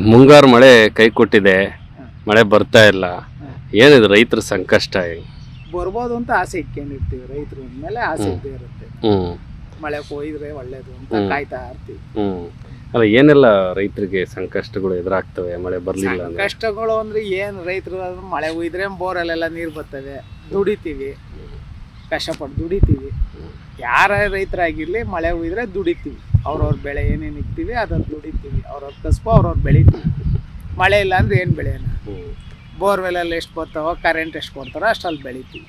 ಮುಂಗಾರು ಮಳೆ ಕೈ ಕೊಟ್ಟಿದೆ, ಮಳೆ ಬರ್ತಾ ಇಲ್ಲ. ಏನಿದು ರೈತರ ಸಂಕಷ್ಟ? ಬರ್ಬೋದು ಅಂತ ಆಸೆ ಇಟ್ಕೊಂಡಿರ್ತೀವಿ, ರೈತರು ಮೇಲೆ ಆಸೆ ಇದ್ದೇ ಇರುತ್ತೆ. ಮಳೆ ಕೊಯ್ದ್ರೆ ಒಳ್ಳೇದು ಅಂತ ಕಾಯ್ತಾ ಇರ್ತೀವಿ. ಅಲ್ಲ, ಏನೆಲ್ಲ ರೈತರಿಗೆ ಸಂಕಷ್ಟಗಳು ಎದುರಾಗ್ತವೆ ಮಳೆ ಬರ್ಲಿಲ್ಲ ಅಂದ್ರೆ? ಕಷ್ಟಗಳು ಅಂದ್ರೆ ಏನ್, ರೈತರು ಮಳೆ ಹುಯ್ದ್ರೆ ಬೋರಲ್ಲೆಲ್ಲ ನೀರು ಬರ್ತವೆ, ದುಡಿತೀವಿ, ಕಷ್ಟಪಟ್ಟು ದುಡಿತೀವಿ. ಯಾರ ರೈತರಾಗಿರ್ಲಿ ಮಳೆ ಹುಯ್ದ್ರೆ ದುಡಿತೀವಿ, ಅವ್ರವ್ರ ಬೆಳೆ ಏನೇನು ಇಕ್ತೀವಿ ಅದನ್ನು ದುಡಿತೀವಿ, ಅವ್ರವ್ರ ಕಸ್ಬು ಅವ್ರವ್ರ ಬೆಳಿತೀವಿ. ಮಳೆ ಇಲ್ಲ ಅಂದ್ರೆ ಏನು ಬೆಳೆಯೋಣ? ಬೋರ್ವೆಲಲ್ಲಿ ಎಷ್ಟು ಬರ್ತಾವೋ, ಕರೆಂಟ್ ಎಷ್ಟು ಕೊಡ್ತಾರೋ ಅಷ್ಟಲ್ಲಿ ಬೆಳಿತೀವಿ.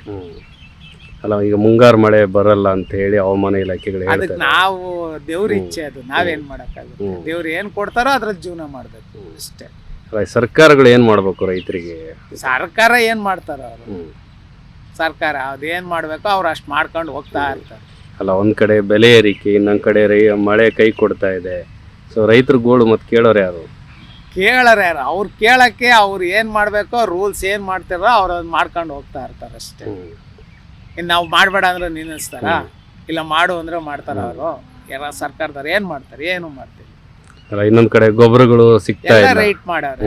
ಅಲ್ಲ, ಈಗ ಮುಂಗಾರು ಮಳೆ ಬರಲ್ಲ ಅಂತ ಹೇಳಿ ಹವಾಮಾನ ಇಲಾಖೆಗಳು ಅದಕ್ಕೆ ನಾವು ದೇವ್ರ ಇಚ್ಛೆ, ಅದು ನಾವೇನ್ ಮಾಡಕ್ಕಾಗುತ್ತೆ? ದೇವ್ರು ಏನ್ ಕೊಡ್ತಾರೋ ಅದ್ರಲ್ಲಿ ಜೀವನ ಮಾಡ್ಬೇಕು ಅಷ್ಟೇ. ಸರ್ಕಾರಗಳು ಏನ್ ಮಾಡ್ಬೇಕು ರೈತರಿಗೆ? ಸರ್ಕಾರ ಏನ್ ಮಾಡ್ತಾರ ಅವರು? ಸರ್ಕಾರ ಅದೇನ್ ಮಾಡ್ಬೇಕು ಅವ್ರು ಅಷ್ಟು ಮಾಡ್ಕೊಂಡು ಹೋಗ್ತಾ ಇರ್ತಾರೆ. ಅಲ್ಲ, ಒಂದ್ ಕಡೆ ಬೆಲೆ ಏರಿಕೆ, ಇನ್ನೊಂದ್ ಕಡೆ ಮಳೆ ಕೈ ಕೊಡ್ತಾ ಇದೆ. ಸೊ ರೈತರ ಗೋಳು ಮತ್ತೆ ಕೇಳೋರು ಯಾರು? ಕೇಳೋರು ಯಾರು? ಅವ್ರು ಕೇಳಕ್ಕೆ ಅವ್ರು ಏನ್ ಮಾಡ್ಬೇಕೋ, ರೂಲ್ಸ್ ಏನ್ ಮಾಡ್ತಾರೋ ಅವ್ರು ಅದ್ ಮಾಡ್ಕೊಂಡು ಹೋಗ್ತಾ ಇರ್ತಾರೆ ಅಷ್ಟೇ. ಇನ್ನು ನಾವು ಮಾಡಬೇಡ ಅಂದ್ರೆ ನಿಲ್ಲಿಸ್ತಾರ? ಇಲ್ಲ ಮಾಡು ಅಂದ್ರೆ ಮಾಡ್ತಾರ ಅವರು? ಯಾರ ಸರ್ಕಾರದವ್ರು ಏನ್ ಮಾಡ್ತಾರೆ? ಏನು ಮಾಡ್ತೀವಿ. ಇನ್ನೊಂದ್ ಕಡೆ ಗೊಬ್ಬರಗಳು ಸಿಗ್ತಾ ಇಲ್ಲ, ರೈಟ್ ಮಾಡ್ಯಾರ,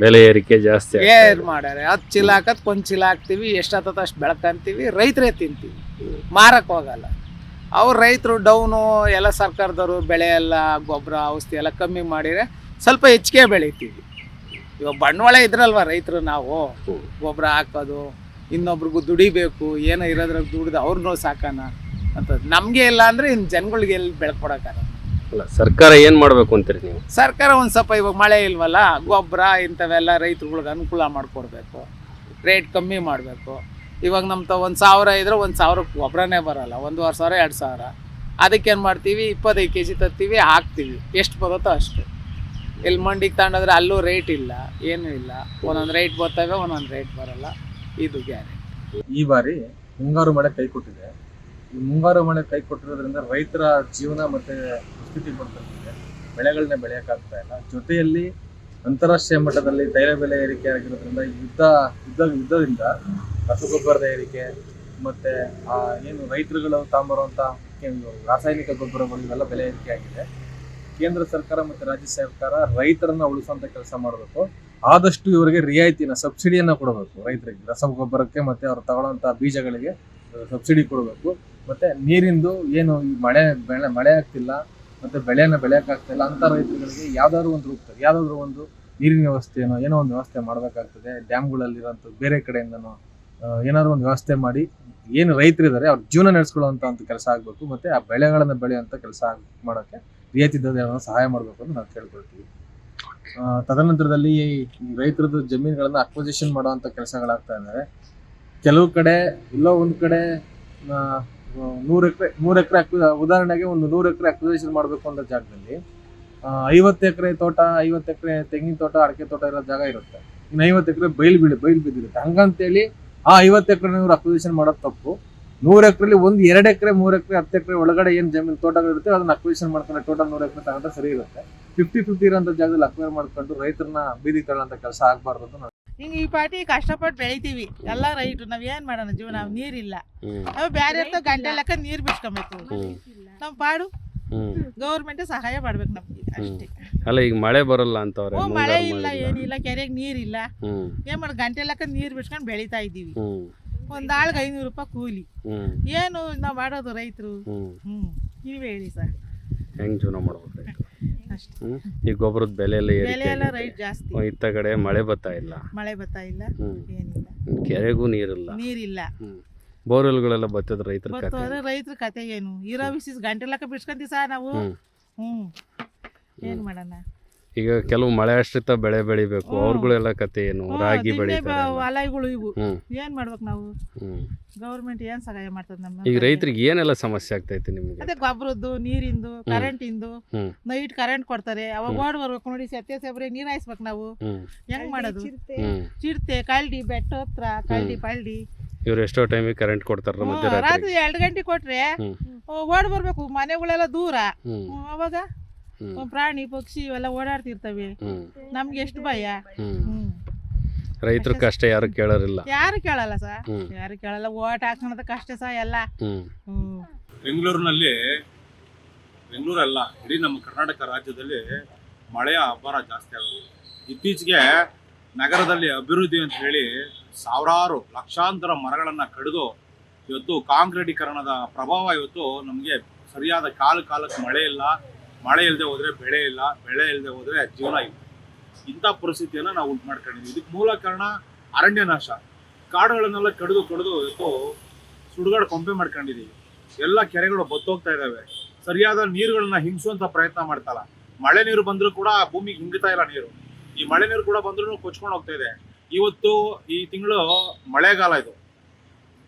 ಬೆಲೆ ಏರಿಕೆ ಜಾಸ್ತಿ ಏನ್ ಮಾಡ್ಯಾರ. ಹತ್ತು ಚೀಲ ಹಾಕತ್ ಕೊಂದ್ ಚೀಲ ಹಾಕ್ತಿವಿ, ಎಷ್ಟಾಗ್ತದ ಅಷ್ಟು ಬೆಳ್ಕಂತೀವಿ, ರೈತರೇ ತಿಂತೀವಿ, ಮಾರಕ್ ಹೋಗಲ್ಲ. ಅವ್ರು ರೈತರು ಡೌನು, ಎಲ್ಲ ಸರ್ಕಾರದವರು ಬೆಳೆ ಎಲ್ಲ ಗೊಬ್ಬರ ಔಷಧಿ ಎಲ್ಲ ಕಮ್ಮಿ ಮಾಡಿದ್ರೆ ಸ್ವಲ್ಪ ಹೆಚ್ಚಿಗೆ ಬೆಳಿತೀವಿ. ಇವಾಗ ಬಂಡವಾಳ ಇದ್ರಲ್ವ ರೈತರು, ನಾವು ಗೊಬ್ಬರ ಹಾಕೋದು, ಇನ್ನೊಬ್ರಿಗೂ ದುಡಿಬೇಕು, ಏನೋ ಇರೋದ್ರಾಗ ದುಡ್ದು ಅವ್ರನ್ನೂ ಸಾಕೋಣ ಅಂತ. ನಮಗೆ ಇಲ್ಲ ಅಂದ್ರೆ ಇನ್ನು ಜನಗಳಿಗೆ ಎಲ್ಲಿ ಬೆಳ್ಕೊಡಕ್ಕಾಗಲ್ಲ. ಅಲ್ಲ, ಸರ್ಕಾರ ಏನ್ ಮಾಡ್ಬೇಕು ಅಂತೀರಿ ನೀವು? ಸರ್ಕಾರ ಒಂದು ಸ್ವಲ್ಪ, ಇವಾಗ ಮಳೆ ಇಲ್ವಲ್ಲ, ಗೊಬ್ಬರ ಇಂಥವೆಲ್ಲ ರೈತರುಗಳಿಗೆ ಅನುಕೂಲ ಮಾಡಿಕೊಡ್ಬೇಕು, ರೇಟ್ ಕಮ್ಮಿ ಮಾಡಬೇಕು. ಇವಾಗ ನಮ್ಮ 1,000 ಇದ್ರೆ 1,000ಕ್ಕೆ ಗೊಬ್ಬರನೇ ಬರೋಲ್ಲ, 1,500 2,000. ಅದಕ್ಕೇನು ಮಾಡ್ತೀವಿ, 25 kg ತರ್ತೀವಿ, ಹಾಕ್ತೀವಿ, ಎಷ್ಟು ಬರುತ್ತೋ ಅಷ್ಟು. ಇಲ್ಲಿ ಮಂಡಿಗೆ ತಗೊಂಡೋದ್ರೆ ಅಲ್ಲೂ ರೇಟ್ ಇಲ್ಲ, ಏನೂ ಇಲ್ಲ. ಒಂದೊಂದು ರೇಟ್ ಬರ್ತವೆ, ಒಂದೊಂದು ರೇಟ್ ಬರಲ್ಲ. ಇದು ಗ್ಯಾರಂಟಿ. ಈ ಬಾರಿ ಮುಂಗಾರು ಮಳೆ ಕೈ ಕೊಟ್ಟಿದೆ. ಈ ಮುಂಗಾರು ಮಳೆ ಕೈ ಕೊಟ್ಟಿರೋದ್ರಿಂದ ರೈತರ ಜೀವನ ಮತ್ತೆ ಸ್ಥಿತಿ ಬರ್ತದೆ, ಬೆಳೆಗಳನ್ನ ಬೆಳೆಯೋಕ್ಕಾಗ್ತಾ ಇಲ್ಲ. ಜೊತೆಯಲ್ಲಿ ಅಂತಾರಾಷ್ಟ್ರೀಯ ಮಟ್ಟದಲ್ಲಿ ತೈಲ ಬೆಲೆ ಏರಿಕೆ ಆಗಿರೋದ್ರಿಂದ ಯುದ್ಧದಿಂದ ರಸಗೊಬ್ಬರದ ಏರಿಕೆ ಮತ್ತೆ ಏನು ರೈತರುಗಳು ತಾಂಬರುವಂಥ ರಾಸಾಯನಿಕ ಗೊಬ್ಬರಗಳು ಇವೆಲ್ಲ ಬೆಲೆ ಏರಿಕೆ ಆಗಿದೆ. ಕೇಂದ್ರ ಸರ್ಕಾರ ಮತ್ತು ರಾಜ್ಯ ಸರ್ಕಾರ ರೈತರನ್ನ ಉಳಿಸುವಂತ ಕೆಲಸ ಮಾಡಬೇಕು. ಆದಷ್ಟು ಇವರಿಗೆ ರಿಯಾಯಿತಿನ, ಸಬ್ಸಿಡಿಯನ್ನ ಕೊಡಬೇಕು ರೈತರಿಗೆ. ರಸಗೊಬ್ಬರಕ್ಕೆ ಮತ್ತೆ ಅವ್ರು ತಗೊಳ್ಳೋಂಥ ಬೀಜಗಳಿಗೆ ಸಬ್ಸಿಡಿ ಕೊಡಬೇಕು. ಮತ್ತೆ ನೀರಿಂದು ಏನು ಈ ಮಳೆ ಆಗ್ತಿಲ್ಲ ಮತ್ತೆ ಬೆಳೆಯನ್ನ ಬೆಳೆಯೋಕ್ಕಾಗ್ತಿಲ್ಲ ಅಂತ ರೈತರುಗಳಿಗೆ ಯಾವ್ದಾದ್ರು ಒಂದು ರೂಪದಲ್ಲಿ ಯಾವ್ದಾದ್ರು ಒಂದು ನೀರಿನ ವ್ಯವಸ್ಥೆನೋ ಏನೋ ಒಂದು ವ್ಯವಸ್ಥೆ ಮಾಡಬೇಕಾಗ್ತದೆ. ಡ್ಯಾಮ್ಗಳಲ್ಲಿರೋಂಥ ಬೇರೆ ಕಡೆಯಿಂದನೋ ಏನಾದ್ರು ಒಂದು ವ್ಯವಸ್ಥೆ ಮಾಡಿ ಏನು ರೈತರಿದ್ದಾರೆ ಅವ್ರ ಜೀವನ ನಡೆಸ್ಕೊಳ್ಳುವಂಥ ಒಂದು ಕೆಲಸ ಆಗಬೇಕು. ಮತ್ತೆ ಆ ಬೆಳೆಗಳನ್ನು ಬೆಳೆಯುವಂಥ ಕೆಲಸ ಮಾಡೋಕ್ಕೆ ರಿಯಾಯಿತಿ ದರವನ್ನು ಸಹಾಯ ಮಾಡಬೇಕು ಅಂತ ನಾವು ಕೇಳ್ಕೊಳ್ತೀವಿ. ತದನಂತರದಲ್ಲಿ ಈ ರೈತರದ್ದು ಜಮೀನುಗಳನ್ನ ಅಕ್ವಿಸಿಷನ್ ಮಾಡುವಂಥ ಕೆಲಸಗಳಾಗ್ತಾ ಇದ್ದಾರೆ. ಕೆಲವು ಕಡೆ ಎಲ್ಲೋ ಒಂದು ಕಡೆ 100 ಎಕರೆ ಉದಾಹರಣೆಗೆ ಒಂದು 100 ಎಕರೆ ಅಕ್ವಿಸಿಷನ್ ಮಾಡಬೇಕು ಅನ್ನೋ ಜಾಗದಲ್ಲಿ 50 ಎಕರೆ ತೋಟ, 50 ಎಕರೆ ತೆಂಗಿನ ತೋಟ, ಅಡಿಕೆ ತೋಟ ಇರೋ ಜಾಗ ಇರುತ್ತೆ. ಇನ್ನು 50 ಎಕರೆ ಬಯಲು ಬಿದ್ದಿರುತ್ತೆ. ಹಂಗಂತೇಳಿ ಆ 50 ಎಕರೆ ಇವ್ರು ಅಕ್ವಿಸಿಷನ್ ಮಾಡೋದು ತಪ್ಪು. 100 ಎಕರೆಲಿ 1, 2 ಎಕರೆ, 3 ಎಕರೆ, 10 ಎಕರೆ ಒಳಗಡೆ ಏನು ಜಮೀನು ತೋಟಗಳಿರುತ್ತೆ ಅದನ್ನ ಅಕ್ವಿಸಿಷನ್ ಮಾಡ್ಕೊಂಡು ಟೋಟಲ್ 100 ಎಕರೆ ತಗೊಂಡ್ರೆ ಸರಿ ಇರುತ್ತೆ. 50-50 ಇರೋಂಥ ಜಾಗದಲ್ಲಿ ಅಕ್ವೈರ್ ಮಾಡ್ಕೊಂಡು ರೈತರನ್ನ ಬೀದಿಗೆ ತಗೊಳ್ಳೋಂಥ ಕೆಲಸ ಆಗ್ಬಾರ್ದು ಅಂತ ಹಿಂಗ ಈ ಪಾಟಿ ಕಷ್ಟಪಟ್ಟು ಬೆಳಿತೀವಿ ಎಲ್ಲ ರೈತರು. ನಾವ್ ಏನ್ ಮಾಡೋಣ? ಜೀವನ ನೀರಿಲ್ಲ, ನಾವು ಬ್ಯಾರೆ ಗಂಟೆ ಲೆಕ್ಕ ನೀರ್ ಬಿಡ್ಸ್ಕೊಬೇಕು. ನಮ್ ಪಾಡು ಗೌರ್ಮೆಂಟ್ ಸಹಾಯ ಮಾಡ್ಬೇಕು ನಮ್ಗೆ ಅಷ್ಟೇ. ಅಲ್ಲ, ಈಗ ಮಳೆ ಬರಲ್ಲ ಅಂತವ್ರೆ. ಮಳೆ ಇಲ್ಲ, ಏನಿಲ್ಲ, ಕೆರೆಗೆ ನೀರಿಲ್ಲ, ಏನ್ ಮಾಡ ಗಂಟೆ ಲೆಕ್ಕ ನೀರ್ ಬಿಡ್ಸ್ಕೊಂಡ್ ಬೆಳಿತಾ ಇದೀವಿ. ಒಂದ್ ಆಳ್ಗೆ 500 ರೂಪಾಯಿ ಕೂಲಿ. ಏನು ನಾವ್ ಮಾಡೋದು ರೈತರು? ನೀವೇ ಹೇಳಿ ಸರ್, ಹೆಂಗ್ ಜೀವನ ಮಾಡ್ಬೇಕು ರೈತರು? ಈ ಗೊಬ್ಬರದ ಬೆಲೆ ಎಲ್ಲ ರೈಟ್ ಜಾಸ್ತಿ. ಇತ್ತ ಕಡೆ ಮಳೆ ಬರ್ತಾ ಇಲ್ಲ, ಏನಿಲ್ಲ, ಕೆರೆಗೂ ನೀರಿಲ್ಲ. ಬೋರ್ವೆಲ್ಗಳೆಲ್ಲ ಬರ್ತದ ರೈತರ ಕತೆ ಏನು? ಇರೋ ವಿಶೇಷ ಗಂಟೆ ಲೆಕ್ಕ ಬಿಡ್ಸ್ಕೊಂತೀವಿ ಸರ್ ನಾವು. ಏನ್ ಮಾಡೋಣ? ಈಗ ಕೆಲವು ಮಳೆ ಆಶ್ರಿತ ಬೆಳೆ ಬೆಳಿಬೇಕು, ಅವ್ರಗಳೆಲ್ಲ ಕತೆ ಏನು? ರಾಗಿ ಬೆಳಿತಾರೆ, ಹೊಲಗಳು ಇವು. ಏನ್ ಮಾಡ್ಬೇಕು ನಾವು? ಗೌರ್ಮೆಂಟ್ ಏನ್ ಸಹಾಯ ಮಾಡ್ತದ ನಮ್ಮ? ಈಗ ರೈತರಿಗೆ ಏನೆಲ್ಲ ಸಮಸ್ಯೆ ಆಗ್ತೈತಿ ನಿಮ್ಗೆ? ಅದೇ ಗೊಬ್ಬರದ್ದು, ನೀರಿಂದು, ಕರೆಂಟಿಂದು. ನೈಟ್ ಕರೆಂಟ್ ಕೊಡ್ತಾರೆ, ಅವಾಗ ಓಡ್ ಬರ್ಬೇಕು ನೋಡಿ, ಸೆಬ್ರೆ ನೀರ್ ಹಾಯಿಸ್ಬೇಕು ನಾವು. ಹೆಂಗ್ ಮಾಡೋದು? ಚಿಡ್ತೆ, ಕಳ್ಳಿ, ಬೆಟ್ಟ ಹತ್ರ ಕಳ್ಳಿ ಪಳ್ಳಿ. ಇವ್ರು ಎಷ್ಟೋ ಟೈಮಿಗೆ ಕರೆಂಟ್ ಕೊಡ್ತಾರ, ರಾತ್ರಿ 2 ಗಂಟೆ ಕೊಟ್ರೆ ಓಡ್ ಬರ್ಬೇಕು. ಮನೆಗಳೆಲ್ಲ ದೂರ, ಅವಾಗ ಪ್ರಾಣಿ ಪಕ್ಷಿ ಇವೆಲ್ಲ ಓಡಾಡ್ತಿರ್ತವೆ. ನಮ್ಗೆ ಎಷ್ಟು ಭಯ. ರೈತರ ಕಷ್ಟ ಯಾರು ಕೇಳೋರಿಲ್ಲ. ಯಾರು ಕೇಳಲ್ಲ ಸರ್, ಯಾರು ಕೇಳಲ್ಲ. ಓಟ್ ಹಾಕೋದ ಕಷ್ಟ ಸಹ ಎಲ್ಲ. ಬೆಂಗಳೂರಿನಲ್ಲಿ, ಬೆಂಗಳೂರಲ್ಲ ಇಡೀ ನಮ್ಮ ಕರ್ನಾಟಕ ರಾಜ್ಯದಲ್ಲಿ ಮಳೆಯ ಅಬ್ಬರ ಜಾಸ್ತಿ ಆಗೋದು. ಇತ್ತೀಚೆಗೆ ನಗರದಲ್ಲಿ ಅಭಿವೃದ್ಧಿ ಅಂತ ಹೇಳಿ ಸಾವಿರಾರು ಲಕ್ಷಾಂತರ ಮರಗಳನ್ನು ಕಡಿದು ಇವತ್ತು ಕಾಂಕ್ರೀಟೀಕರಣದ ಪ್ರಭಾವ ಇವತ್ತು ನಮಗೆ ಸರಿಯಾದ ಕಾಲಕ್ಕೆ ಮಳೆ ಇಲ್ಲ, ಮಳೆ ಇಲ್ಲದೆ ಹೋದರೆ ಬೆಳೆ ಇಲ್ಲ, ಬೆಳೆ ಇಲ್ಲದೆ ಹೋದರೆ ಜೀವನ ಇಲ್ಲ. ಇಂಥ ಪರಿಸ್ಥಿತಿಯನ್ನು ನಾವು ಉಂಟು ಮಾಡ್ಕೊಂಡಿದ್ದೀವಿ. ಇದಕ್ಕೆ ಮೂಲ ಕಾರಣ ಅರಣ್ಯ ನಾಶ. ಕಾಡುಗಳನ್ನೆಲ್ಲ ಕಡಿದು ಇವತ್ತು ಸುಡುಗಾಡು ಕೊಂಪೆ ಮಾಡ್ಕೊಂಡಿದ್ದೀವಿ. ಎಲ್ಲ ಕೆರೆಗಳು ಬತ್ತೋಗ್ತಾ ಇದ್ದಾವೆ. ಸರಿಯಾದ ನೀರುಗಳನ್ನ ಹಿಂಗಿಸುವಂಥ ಪ್ರಯತ್ನ ಮಾಡ್ತಲ್ಲ. ಮಳೆ ನೀರು ಬಂದರೂ ಕೂಡ ಭೂಮಿಗೆ ಹಿಂಗ್ತಾ ಇಲ್ಲ ನೀರು. ಈ ಮಳೆ ನೀರು ಕೂಡ ಬಂದ್ರೂ ಕೊಚ್ಕೊಂಡು ಹೋಗ್ತಾ ಇದೆ. ಇವತ್ತು ಈ ತಿಂಗಳು ಮಳೆಗಾಲ ಇದು,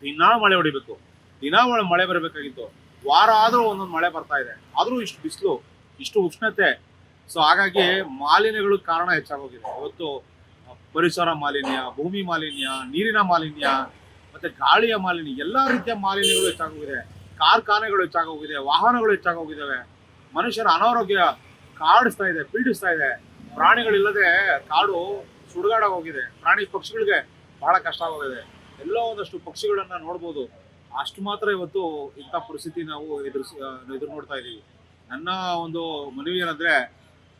ದಿನಾ ಮಳೆ ಹೊಡಿಬೇಕು, ದಿನಾ ಮಳೆ ಬರಬೇಕಾಗಿತ್ತು. ವಾರ ಆದರೂ ಒಂದೊಂದು ಮಳೆ ಬರ್ತಾ ಇದೆ, ಆದರೂ ಇಷ್ಟು ಬಿಸಿಲು, ಇಷ್ಟು ಉಷ್ಣತೆ. ಸೊ ಹಾಗಾಗಿ ಮಾಲಿನ್ಯಗಳು ಕಾರಣ ಹೆಚ್ಚಾಗೋಗಿದೆ. ಇವತ್ತು ಪರಿಸರ ಮಾಲಿನ್ಯ, ಭೂಮಿ ಮಾಲಿನ್ಯ, ನೀರಿನ ಮಾಲಿನ್ಯ, ಮತ್ತೆ ಗಾಳಿಯ ಮಾಲಿನ್ಯ, ಎಲ್ಲ ರೀತಿಯ ಮಾಲಿನ್ಯಗಳು ಹೆಚ್ಚಾಗೋಗಿದೆ. ಕಾರ್ಖಾನೆಗಳು ಹೆಚ್ಚಾಗೋಗಿದೆ, ವಾಹನಗಳು ಹೆಚ್ಚಾಗೋಗಿದ್ದಾವೆ. ಮನುಷ್ಯರ ಅನಾರೋಗ್ಯ ಕಾಡಿಸ್ತಾ ಇದೆ, ಪೀಡಿಸ್ತಾ ಇದೆ. ಪ್ರಾಣಿಗಳಿಲ್ಲದೆ ಕಾಡು ಸುಡುಗಾಡೋಗಿದೆ. ಪ್ರಾಣಿ ಪಕ್ಷಿಗಳಿಗೆ ಬಹಳ ಕಷ್ಟ ಆಗೋಗಿದೆ. ಎಲ್ಲೋ ಒಂದಷ್ಟು ಪಕ್ಷಿಗಳನ್ನ ನೋಡ್ಬೋದು, ಅಷ್ಟು ಮಾತ್ರ ಇವತ್ತು ಇಂಥ ಪರಿಸ್ಥಿತಿ ನಾವು ಎದುರು ನೋಡ್ತಾ ಇದ್ದೀವಿ. ನನ್ನ ಒಂದು ಮನವಿ ಏನಂದ್ರೆ,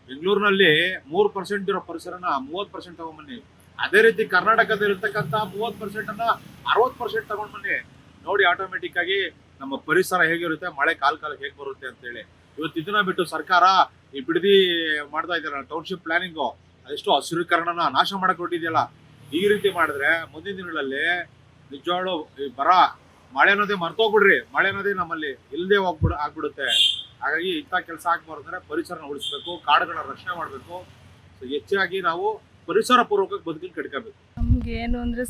ಬೆಂಗಳೂರಿನಲ್ಲಿ 3% ಇರೋ ಪರಿಸರನ 30% ತಗೊಂಡ್ಬನ್ನಿ. ಅದೇ ರೀತಿ ಕರ್ನಾಟಕದಲ್ಲಿರ್ತಕ್ಕಂಥ 30%ಅನ್ನ 60% ತಗೊಂಡ್ ಬನ್ನಿ. ನೋಡಿ ಆಟೋಮೆಟಿಕ್ ಆಗಿ ನಮ್ಮ ಪರಿಸರ ಹೇಗಿರುತ್ತೆ, ಮಳೆ ಕಾಲಕ್ಕೆ ಹೇಗೆ ಬರುತ್ತೆ ಅಂತೇಳಿ. ಇವತ್ತು ಇದನ್ನ ಬಿಟ್ಟು ಸರ್ಕಾರ ಈ ಬಿಡದಿ ಮಾಡ್ತಾ ಇದ್ದಾರೆ, ಟೌನ್ಶಿಪ್ ಪ್ಲಾನಿಂಗು, ಅದೆಷ್ಟು ಹಸಿರೀಕರಣನ ನಾಶ ಮಾಡಕ್ ಹೊರಟಿದೆಯಲ್ಲ. ಈ ರೀತಿ ಮಾಡಿದ್ರೆ ಮುಂದಿನ ದಿನಗಳಲ್ಲಿ ನಿಜವಾಗ್ಲೂ ಬರ ಮಳೆ ಅನ್ನೋದೇ ಮರ್ತೋಗ್ಬಿಡ್ರಿ. ಮಳೆ ಅನ್ನೋದೇ ನಮ್ಮಲ್ಲಿ ಇಲ್ಲದೆ ಆಗ್ಬಿಡುತ್ತೆ. ಹಾಗಾಗಿ ಇಂಥ ಕೆಲಸ ಆಗ್ಬಾರ್ದು ಅಂದ್ರೆ ಪರಿಸರನ ಉಳಿಸ್ಬೇಕು, ಕಾಡುಗಳನ್ನ ರಕ್ಷಣೆ ಮಾಡಬೇಕು. ಸೊ ಹೆಚ್ಚಾಗಿ ನಾವು ಪರಿಸರ ಪೂರ್ವಕವಾಗಿ ಬದುಕಿ ಕಟ್ಕೋಬೇಕು. ನಮ್ಗೆ ಏನು ಅಂದರೆ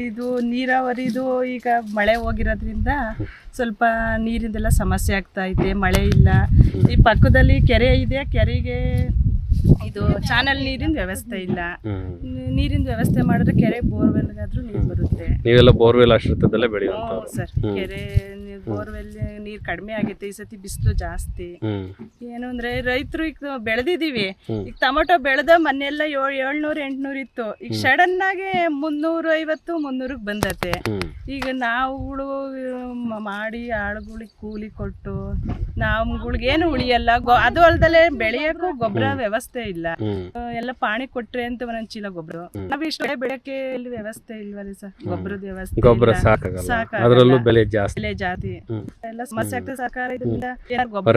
ಇದು ನೀರಾವರಿದು ಈಗ ಮಳೆ ಹೋಗಿರೋದ್ರಿಂದ ಸ್ವಲ್ಪ ನೀರಿಂದೆಲ್ಲ ಸಮಸ್ಯೆ ಆಗ್ತಾ ಇದೆ. ಮಳೆ ಇಲ್ಲ. ಈ ಪಕ್ಕದಲ್ಲಿ ಕೆರೆ ಇದೆ, ಕೆರೆಗೆ ಇದು ಚಾನಲ್ ನೀರಿನ ವ್ಯವಸ್ಥೆ ಇಲ್ಲ. ನೀರಿನ ವ್ಯವಸ್ಥೆ ಮಾಡಿದ್ರೆ ಕೆರೆ ಬೋರ್ವೆಲ್ಗಾದ್ರೂ ನೀರು ಬರುತ್ತೆ. ನೀವೆಲ್ಲ ಬೋರ್ವೆಲ್ ಆಶ್ರಿತದಲ್ಲೇ ಬೆಳೆಯುವಂಥವ್ರು. ಸರ್, ಕೆರೆ ಬೋರ್ವೆಲ್ ನೀರು ಕಡಿಮೆ ಆಗೈತೆ. ಈ ಸತಿ ಬಿಸಿಲು ಜಾಸ್ತಿ. ಏನು ಅಂದ್ರೆ ರೈತರು ಈಗ ಬೆಳೆದಿದ್ದೀವಿ. ಈಗ ಟೊಮೊಟೊ ಬೆಳೆದ ಮನೆಯೆಲ್ಲ 700-800 ಇತ್ತು. ಈಗ ಸಡನ್ ಆಗಿ 350-300ಕ್ಕೆ ಬಂದತೆ. ಈಗ ನಾವುಗಳು ಮಾಡಿ ಆಳುಗಳಿಗೆ ಕೂಲಿ ಕೊಟ್ಟು ನಮ್ಗಳಿಗೇನು ಉಳಿಯಲ್ಲ. ಅದು ಅಲ್ದಲೆ ಬೆಳೆಯಕ್ಕೂ ಗೊಬ್ಬರ ವ್ಯವಸ್ಥೆ ಇಲ್ಲ. ಎಲ್ಲ ಪಾಣಿ ಕೊಟ್ರೆ ಅಂತ ಒಂದೊಂದ್ ಚೀಲ ಗೊಬ್ಬರ. ನಾವ್ ಇಷ್ಟ ಬೆಳೆಯಕ್ಕೆ ಇಲ್ಲಿ ವ್ಯವಸ್ಥೆ ಇಲ್ವಲ್ಲ ಸರ್, ಗೊಬ್ಬರದ ವ್ಯವಸ್ಥೆ. ಗೊಬ್ಬರ ಸಾಕಾಗಲ್ಲ, ಅದರಲ್ಲೂ ಬೆಲೆ ಜಾಸ್ತಿ. ಎಲ್ಲ ಸಮಸ್ಯೆ ಆಗ್ತದೆ. ಸರ್ಕಾರ ಇದರಿಂದ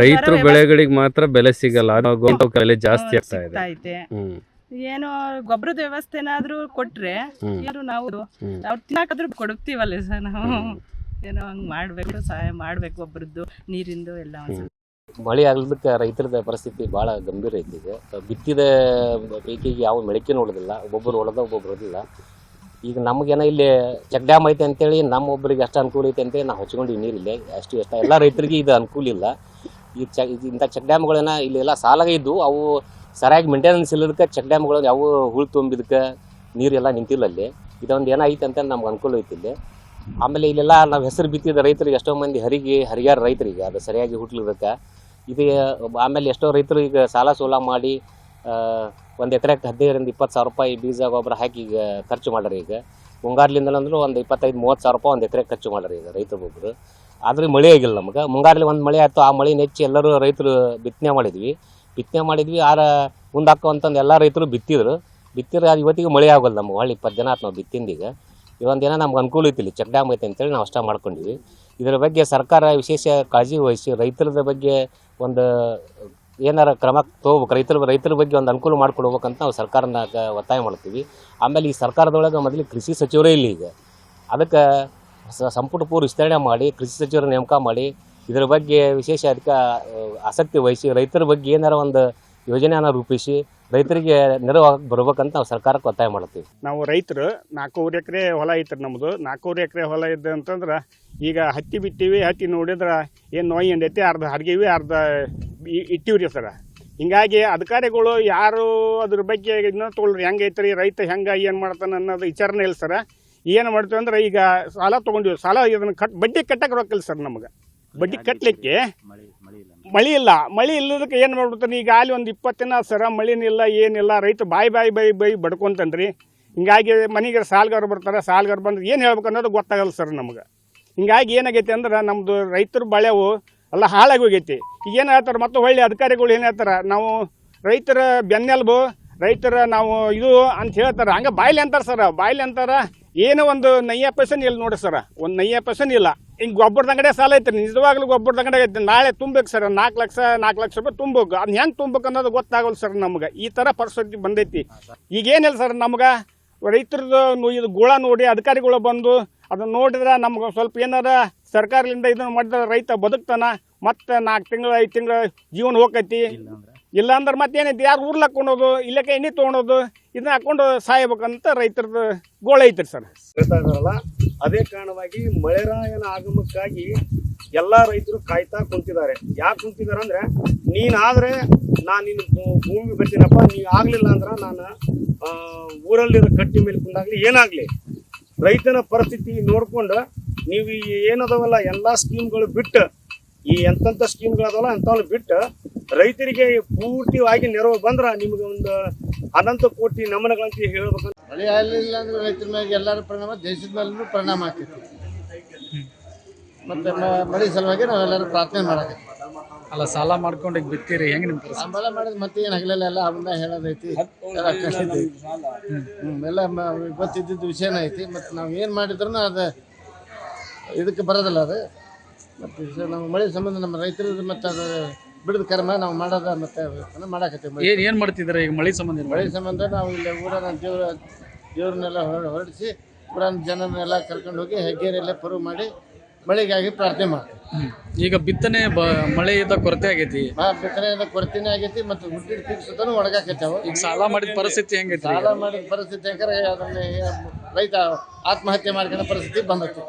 ರೈತರು ಬೆಳೆಗಳಿಗೆ ಮಾತ್ರ ಬೆಲೆ ಸಿಗಲ್ಲ, ಬೆಲೆ ಜಾಸ್ತಿ ಆಗ್ತಾ ಇದೆ. ಏನೋ ಗೊಬ್ಬರದ ವ್ಯವಸ್ಥೆನಾದ್ರೂ ಕೊಟ್ರೆ ಯಾರು ನಾವು ತಿನ್ನಕಾದ್ರೂ ಕೊಡುತ್ತೀವಲ್ಲ ಸರ್. ನಾವು ಏನೋ ಹಂಗ್ ಮಾಡ್ಬೇಕು, ಸಹಾಯ ಮಾಡ್ಬೇಕು. ಗೊಬ್ಬರದ್ದು, ನೀರಿಂದು ಎಲ್ಲ. ಮಳೆ ಆಗ್ಲಿಕ್ಕೆ ರೈತರದ ಪರಿಸ್ಥಿತಿ ಭಾಳ ಗಂಭೀರ ಐತಿ. ಈಗ ಬಿತ್ತಿದ ಪೈಕಿಗೆ ಯಾವ ಮೊಳಕೆ ನೋಡೋದಿಲ್ಲ. ಒಬ್ಬೊಬ್ಬರು ಹೊಡೆದ ಒಬ್ಬೊಬ್ರು ಹೊಡೆದಿಲ್ಲ. ಈಗ ನಮಗೇನೋ ಇಲ್ಲಿ ಚೆಕ್ ಡ್ಯಾಮ್ ಐತೆ ಅಂತೇಳಿ ನಮ್ಮೊಬ್ಬರಿಗೆ ಅಷ್ಟು ಅನುಕೂಲ ಐತೆ ಅಂತೇಳಿ ನಾವು ಹಚ್ಕೊಂಡು ನೀರಿಲ್ಲ. ಅಷ್ಟು ಎಲ್ಲ ರೈತರಿಗೆ ಇದು ಅನುಕೂಲ ಇಲ್ಲ. ಈ ಇಂಥ ಚೆಕ್ ಡ್ಯಾಮ್ಗಳನ್ನ ಇಲ್ಲೆಲ್ಲ ಸಾಲಾಗ ಇದ್ದು ಅವು ಸರಿಯಾಗಿ ಮೇಂಟೆನೆನ್ಸ್ ಇಲ್ಲದಕ್ಕೆ ಚೆಕ್ ಡ್ಯಾಮ್ಗಳು ಯಾವ ಹುಳು ತುಂಬಿದಕ್ಕೆ ನೀರೆಲ್ಲ ನಿಂತಿಲ್ಲ ಅಲ್ಲಿ. ಇದೊಂದು ಏನೈತೆ ಅಂತ ನಮ್ಗೆ ಅನುಕೂಲ ಐತಿ ಇಲ್ಲಿ. ಆಮೇಲೆ ಇಲ್ಲೆಲ್ಲ ನಾವು ಹೆಸರು ಬಿತ್ತಿದ ರೈತರಿಗೆ ಎಷ್ಟೋ ಮಂದಿ ಹರಿಯಾರ ರೈತರಿಗೆ ಅದು ಸರಿಯಾಗಿ ಹುಟ್ಲಿದಕ್ಕೆ ಇದು. ಆಮೇಲೆ ಎಷ್ಟೋ ರೈತರು ಈಗ ಸಾಲ ಸೋಲ ಮಾಡಿ 1 ಎಕರೆಗೆ 15,000-20 ಸಾವಿರ ರೂಪಾಯಿ ಬೀಜ ಗೊಬ್ಬರ ಹಾಕಿ ಈಗ ಖರ್ಚು ಮಾಡ್ರಿ. ಈಗ ಮುಂಗಾರ್ಲಿಂದಲಂದ್ರೂ ಒಂದು 25-30 ಸಾವಿರ ರೂಪಾಯಿ 1 ಎಕರೆಗೆ ಖರ್ಚು ಮಾಡ್ರಿ ಈಗ ರೈತರೊಬ್ಬರು. ಆದರೆ ಮಳೆ ಆಗಿಲ್ಲ ನಮ್ಗೆ. ಮುಂಗಾರಲ್ಲಿ ಒಂದು ಮಳೆ ಆಯ್ತು, ಆ ಮಳೆ ನೆಚ್ಚಿ ಎಲ್ಲರೂ ರೈತರು ಬಿತ್ತನೆ ಮಾಡಿದ್ವಿ. ಆರ ಮುಂದಾಕೋ ಅಂತಂದು ಎಲ್ಲ ರೈತರು ಬಿತ್ತಿದ್ರು. ಅದು ಇವತ್ತಿಗೆ ಮಳೆ ಆಗೋಲ್ಲ ನಮ್ಗೆ. 20 ದಿನ ಆಯ್ತು ನಾವು ಬಿತ್ತಿಂದೀಗ. ಇವೊಂದಿನ ನಮ್ಗೆ ಅನುಕೂಲ ಐತಿಲ್ಲ, ಚೆಕ್ ಡ್ಯಾಮ್ ಐತೆ ಅಂತೇಳಿ ನಾವು ಅಷ್ಟ ಮಾಡ್ಕೊಂಡಿವಿ. ಇದರ ಬಗ್ಗೆ ಸರ್ಕಾರ ವಿಶೇಷ ಕಾಳಜಿ ವಹಿಸಿ ರೈತರ ಬಗ್ಗೆ ಒಂದು ಏನಾರ ಕ್ರಮ ತಗೋಬೇಕು. ರೈತರ ಬಗ್ಗೆ ಒಂದು ಅನುಕೂಲ ಮಾಡಿಕೊಡ್ಬೇಕಂತ ನಾವು ಸರ್ಕಾರನ ಒತ್ತಾಯ ಮಾಡ್ತೀವಿ. ಆಮೇಲೆ ಈ ಸರ್ಕಾರದೊಳಗೆ ಮೊದಲಿಗೆ ಕೃಷಿ ಸಚಿವರೇ ಇಲ್ಲ. ಈಗ ಅದಕ್ಕೆ ಸಂಪುಟ ಪೂರ್ವ ವಿಸ್ತರಣೆ ಮಾಡಿ ಕೃಷಿ ಸಚಿವರ ನೇಮಕ ಮಾಡಿ ಇದರ ಬಗ್ಗೆ ವಿಶೇಷ ಅದಕ್ಕೆ ಆಸಕ್ತಿ ವಹಿಸಿ ರೈತರ ಬಗ್ಗೆ ಏನಾರ ಒಂದು ಯೋಜನೆಯನ್ನು ರೂಪಿಸಿ ರೈತರಿಗೆ ನೆರವಾಗಿ ಬರ್ಬೇಕಂತ ನಾವು ಸರ್ಕಾರಕ್ಕೆ ಒತ್ತಾಯ ಮಾಡ್ತೀವಿ. ನಾವು ರೈತರು 4 ಎಕರೆ ಹೊಲ ಐತ್ರಿ ನಮ್ಮದು. 4 ಎಕರೆ ಹೊಲ ಇದೆ ಅಂತಂದ್ರೆ ಈಗ ಹತ್ತಿ ಬಿತ್ತೀವಿ. ಹತ್ತಿ ನೋಡಿದ್ರೆ ಏನು ನೋಯಿ ಎಂದೈತಿ, ಅರ್ಧ ಹರಿಗೀವಿ, ಅರ್ಧ ಇಟ್ಟಿವ್ರಿ ಸರ. ಹಿಂಗಾಗಿ ಅಧಿಕಾರಿಗಳು ಯಾರು ಅದ್ರ ಬಗ್ಗೆ ಇದನ್ನ ತೊಗೊಳ್ರಿ, ಹೆಂಗೈತ್ರಿ ರೈತ ಹೆಂಗೆ ಏನು ಮಾಡ್ತಾನೆ ಅನ್ನೋದು ವಿಚಾರಣೆ ಇಲ್ಲ ಸರ. ಏನು ಮಾಡ್ತೀವಿ ಅಂದ್ರೆ ಈಗ ಸಾಲ ತೊಗೊಂಡಿವಿ, ಸಾಲ ಇದನ್ನು ಬಡ್ಡಿ ಕಟ್ಟಕ್ಕೆ ರೊಕ್ಕಿಲ್ಲ ಸರ್ ನಮ್ಗೆ. ಬಡ್ಡಿ ಕಟ್ಟಲಿಕ್ಕೆ ಮಳೆ ಇಲ್ಲ. ಮಳೆ ಇಲ್ಲದಕ್ಕೆ ಏನು ಮಾಡ್ಬಿಡ್ತಾನೆ ಈಗ ಅಲ್ಲಿ ಒಂದು 20 ದಿನ ಸರ ಮಳಿನಿಲ್ಲ, ಏನಿಲ್ಲ. ರೈತ ಬಾಯಿ ಬಡ್ಕೊಂತನ್ರಿ. ಹಿಂಗಾಗಿ ಮನೆಗೆ ಸಾಲ್ಗಾರ ಬರ್ತಾರೆ. ಸಾಲ್ಗಾರ ಬಂದ್ರೆ ಏನು ಹೇಳ್ಬೇಕು ಅನ್ನೋದು ಗೊತ್ತಾಗಲ್ಲ ಸರ್ ನಮ್ಗೆ. ಹಿಂಗಾಗಿ ಏನಾಗೈತಿ ಅಂದ್ರೆ ನಮ್ಮದು ರೈತರ ಬಾಳೆವು ಎಲ್ಲ ಹಾಳಾಗಿ ಹೋಗೈತಿ. ಈಗ ಏನು ಹೇಳ್ತಾರೆ ಮತ್ತೆ ಹೊಳ್ಳಿ ಅಧಿಕಾರಿಗಳು ಏನು ಹೇಳ್ತಾರೆ, ನಾವು ರೈತರ ಬೆನ್ನೆಲುಬು ರೈತರ ನಾವು ಇದು ಅಂತ ಹೇಳ್ತಾರೆ, ಹಂಗೆ ಬಾಯ್ಲಿ ಅಂತಾರೆ ಸರ್. ಬಾಯ್ಲಿ ಅಂತಾರ, ಏನೋ ಒಂದು ನಯ್ಯ ಪೈಸನ್ ಇಲ್ಲ ನೋಡಿ ಸರ್, ಒಂದು ನಯ್ಯ ಪೈಸನ್ ಇಲ್ಲ. ಹಿಂಗೆ ಗೊಬ್ಬರದ ಅಂಗಡಿ ಸಾಲ ಐತ್ರಿ, ನಿಜವಾಗ್ಲೂ ಗೊಬ್ಬರದ ಅಂಗಡಿ ಐತಿ. ನಾಳೆ ತುಂಬೇಕು ಸರ್, 4 ಲಕ್ಷ ರೂಪಾಯಿ ತುಂಬಬೇಕು. ಅದನ್ನ ಹೆಂಗೆ ತುಂಬಬೇಕು ಅನ್ನೋದು ಗೊತ್ತಾಗಲ್ಲ ಸರ್ ನಮ್ಗೆ. ಈ ಥರ ಪರಿಸ್ಥಿತಿ ಬಂದೈತಿ. ಈಗೇನಿಲ್ಲ ಸರ್, ನಮ್ಗೆ ರೈತರದ್ದು ಇದು ಗುಳ ನೋಡಿ ಅಧಿಕಾರಿಗಳು ಬಂದು ಅದನ್ನ ನೋಡಿದ್ರೆ ನಮ್ಗೆ ಸ್ವಲ್ಪ ಏನಾರ ಸರ್ಕಾರದಿಂದ ಇದನ್ನು ಮಾಡಿದ್ರೆ ರೈತ ಬದುಕ್ತಾನ. ಮತ್ತೆ 4 ತಿಂಗಳು 5 ತಿಂಗಳು ಜೀವನ ಹೋಗೈತಿ. ಇಲ್ಲ ಅಂದ್ರೆ ಮತ್ತೇನೈತಿ, ಯಾರು ಊರ್ಲ ಹಾಕೊಂಡೋದು, ಇಲ್ಲಕ್ಕೆ ಎಣ್ಣೆ ತೊಗೊಳೋದು, ಇದನ್ನ ಹಾಕೊಂಡು ಸಾಯಬೇಕಂತ ರೈತರದ್ದು ಗೋಳ ಐತ್ರಿ ಸರ್. ಹೇಳ್ತಾ ಇದಾರಲ್ಲ, ಅದೇ ಕಾರಣವಾಗಿ ಮಳೆರಾಯನ ಆಗಮಕ್ಕಾಗಿ ಎಲ್ಲ ರೈತರು ಕಾಯ್ತಾ ಕುಂತಿದ್ದಾರೆ. ಯಾಕೆ ಕುಂತಿದ್ದಾರೆ ಅಂದ್ರೆ, ನೀನಾದ್ರೆ ನಾನು ನಿನ್ನ ಭೂಮಿ ಬರ್ತೀನಪ್ಪ, ನೀವು ಆಗ್ಲಿಲ್ಲ ಅಂದ್ರೆ ನಾನು ಊರಲ್ಲಿರೋ ಕಟ್ಟಿ ಮೇಲೆ ಕುಂದಾಗ್ಲಿ ಏನಾಗ್ಲಿ, ರೈತನ ಪರಿಸ್ಥಿತಿ ನೋಡ್ಕೊಂಡು ನೀವು ಏನದವಲ್ಲ ಎಲ್ಲ ಸ್ಕೀಮ್ಗಳು ಬಿಟ್ಟು, ಈ ಎಂತೆಂಥ ಸ್ಕೀಮ್ಗಳದವಲ್ಲ ಅಂಥವ್ನ ಬಿಟ್ಟು ರೈತರಿಗೆ ಪೂರ್ತಿಯಾಗಿ ನೆರವು ಬಂದ್ರೆ ನಿಮ್ಗೆ ಒಂದು ಅನಂತ ಕೋಟಿ ನಮನಗಳಂತ ಹೇಳ್ಬೇಕಂತ. ಮಳೆ ಆಗಲಿಲ್ಲ ಅಂದ್ರೆ ರೈತರ ಮೇಲೆ ಎಲ್ಲರ ಪರಿಣಾಮ, ದೇಶದ ಮೇಲೂ ಪರಿಣಾಮ ಆಗ್ತೈತಿ. ಮತ್ತೆ ಮಳೆ ಸಲುವಾಗಿ ನಾವೆಲ್ಲರೂ ಪ್ರಾರ್ಥನೆ ಮಾಡಕತ್ತೀವಿ. ಅಲ್ಲ, ಸಾಲ ಮಾಡ್ಕೊಂಡು ಈಗ ಬಿತ್ತೀರಿ, ಹೆಂಗೆ ನಿಮ್ಮ ಸಾಲ ಮಾಡಿದ್ ಮತ್ತೆ ಏನು ಹಗಲೆಲ್ಲ ಎಲ್ಲ ಅವನ್ನ ಹೇಳೋದೈತಿ, ಎಲ್ಲ ಕಷ್ಟ ಐತಿ. ಎಲ್ಲ ಗೊತ್ತಿದ್ದ ವಿಷಯನ ಐತಿ. ಮತ್ತು ನಾವು ಏನು ಮಾಡಿದ್ರು ಅದು ಇದಕ್ಕೆ ಬರೋದಿಲ್ಲ. ಅದು ಮತ್ತು ನಮ್ಮ ಮಳೆ ಸಂಬಂಧ ನಮ್ಮ ರೈತರದ್ದು ಮತ್ತು ಅದು ಬಿಡದ ಕರ್ಮ ನಾವು ಮಾಡೋದ ಮತ್ತೆ ಮಾಡಾಕತ್ತೀವಿ. ಏನು ಮಾಡ್ತಿದ್ದಾರೆ ಈಗ ಮಳೆ ಸಂಬಂಧ? ಮಳೆ ಸಂಬಂಧ ನಾವು ಇಲ್ಲಿ ಊರನ್ನ ದೇವ್ರನ್ನೆಲ್ಲ ಹೊರಡಿಸಿ ಊರನ್ನ ಜನರನ್ನೆಲ್ಲ ಕರ್ಕೊಂಡು ಹೋಗಿ ಹೆಗ್ಗೇರಿಯಲ್ಲೇ ಪರು ಮಾಡಿ ಮಳೆಗಾಗಿ ಪ್ರಾರ್ಥನೆ ಮಾಡ್ತೀವಿ. ಈಗ ಬಿತ್ತನೆ ಮಳೆಯಿಂದ ಕೊರತೆ ಆಗೈತಿ, ಬಿತ್ತನೆಯಿಂದ ಕೊರತೆನೇ ಆಗೈತಿ. ಮತ್ತು ಹುಟ್ಟಿದ ಪೀಕ್ಸತನೂ ಒಣಗಾಕೈತಾವ. ಈಗ ಸಾಲ ಮಾಡಿದ ಪರಿಸ್ಥಿತಿ ಹೆಂಗೈತಿ? ಸಾಲ ಮಾಡಿದ ಪರಿಸ್ಥಿತಿ ಯಾಕಂದ್ರೆ ಅದನ್ನ ರೈತ ಆತ್ಮಹತ್ಯೆ ಮಾಡ್ಕೊಳ್ಳೋ ಪರಿಸ್ಥಿತಿ ಬಂದೈತಿ.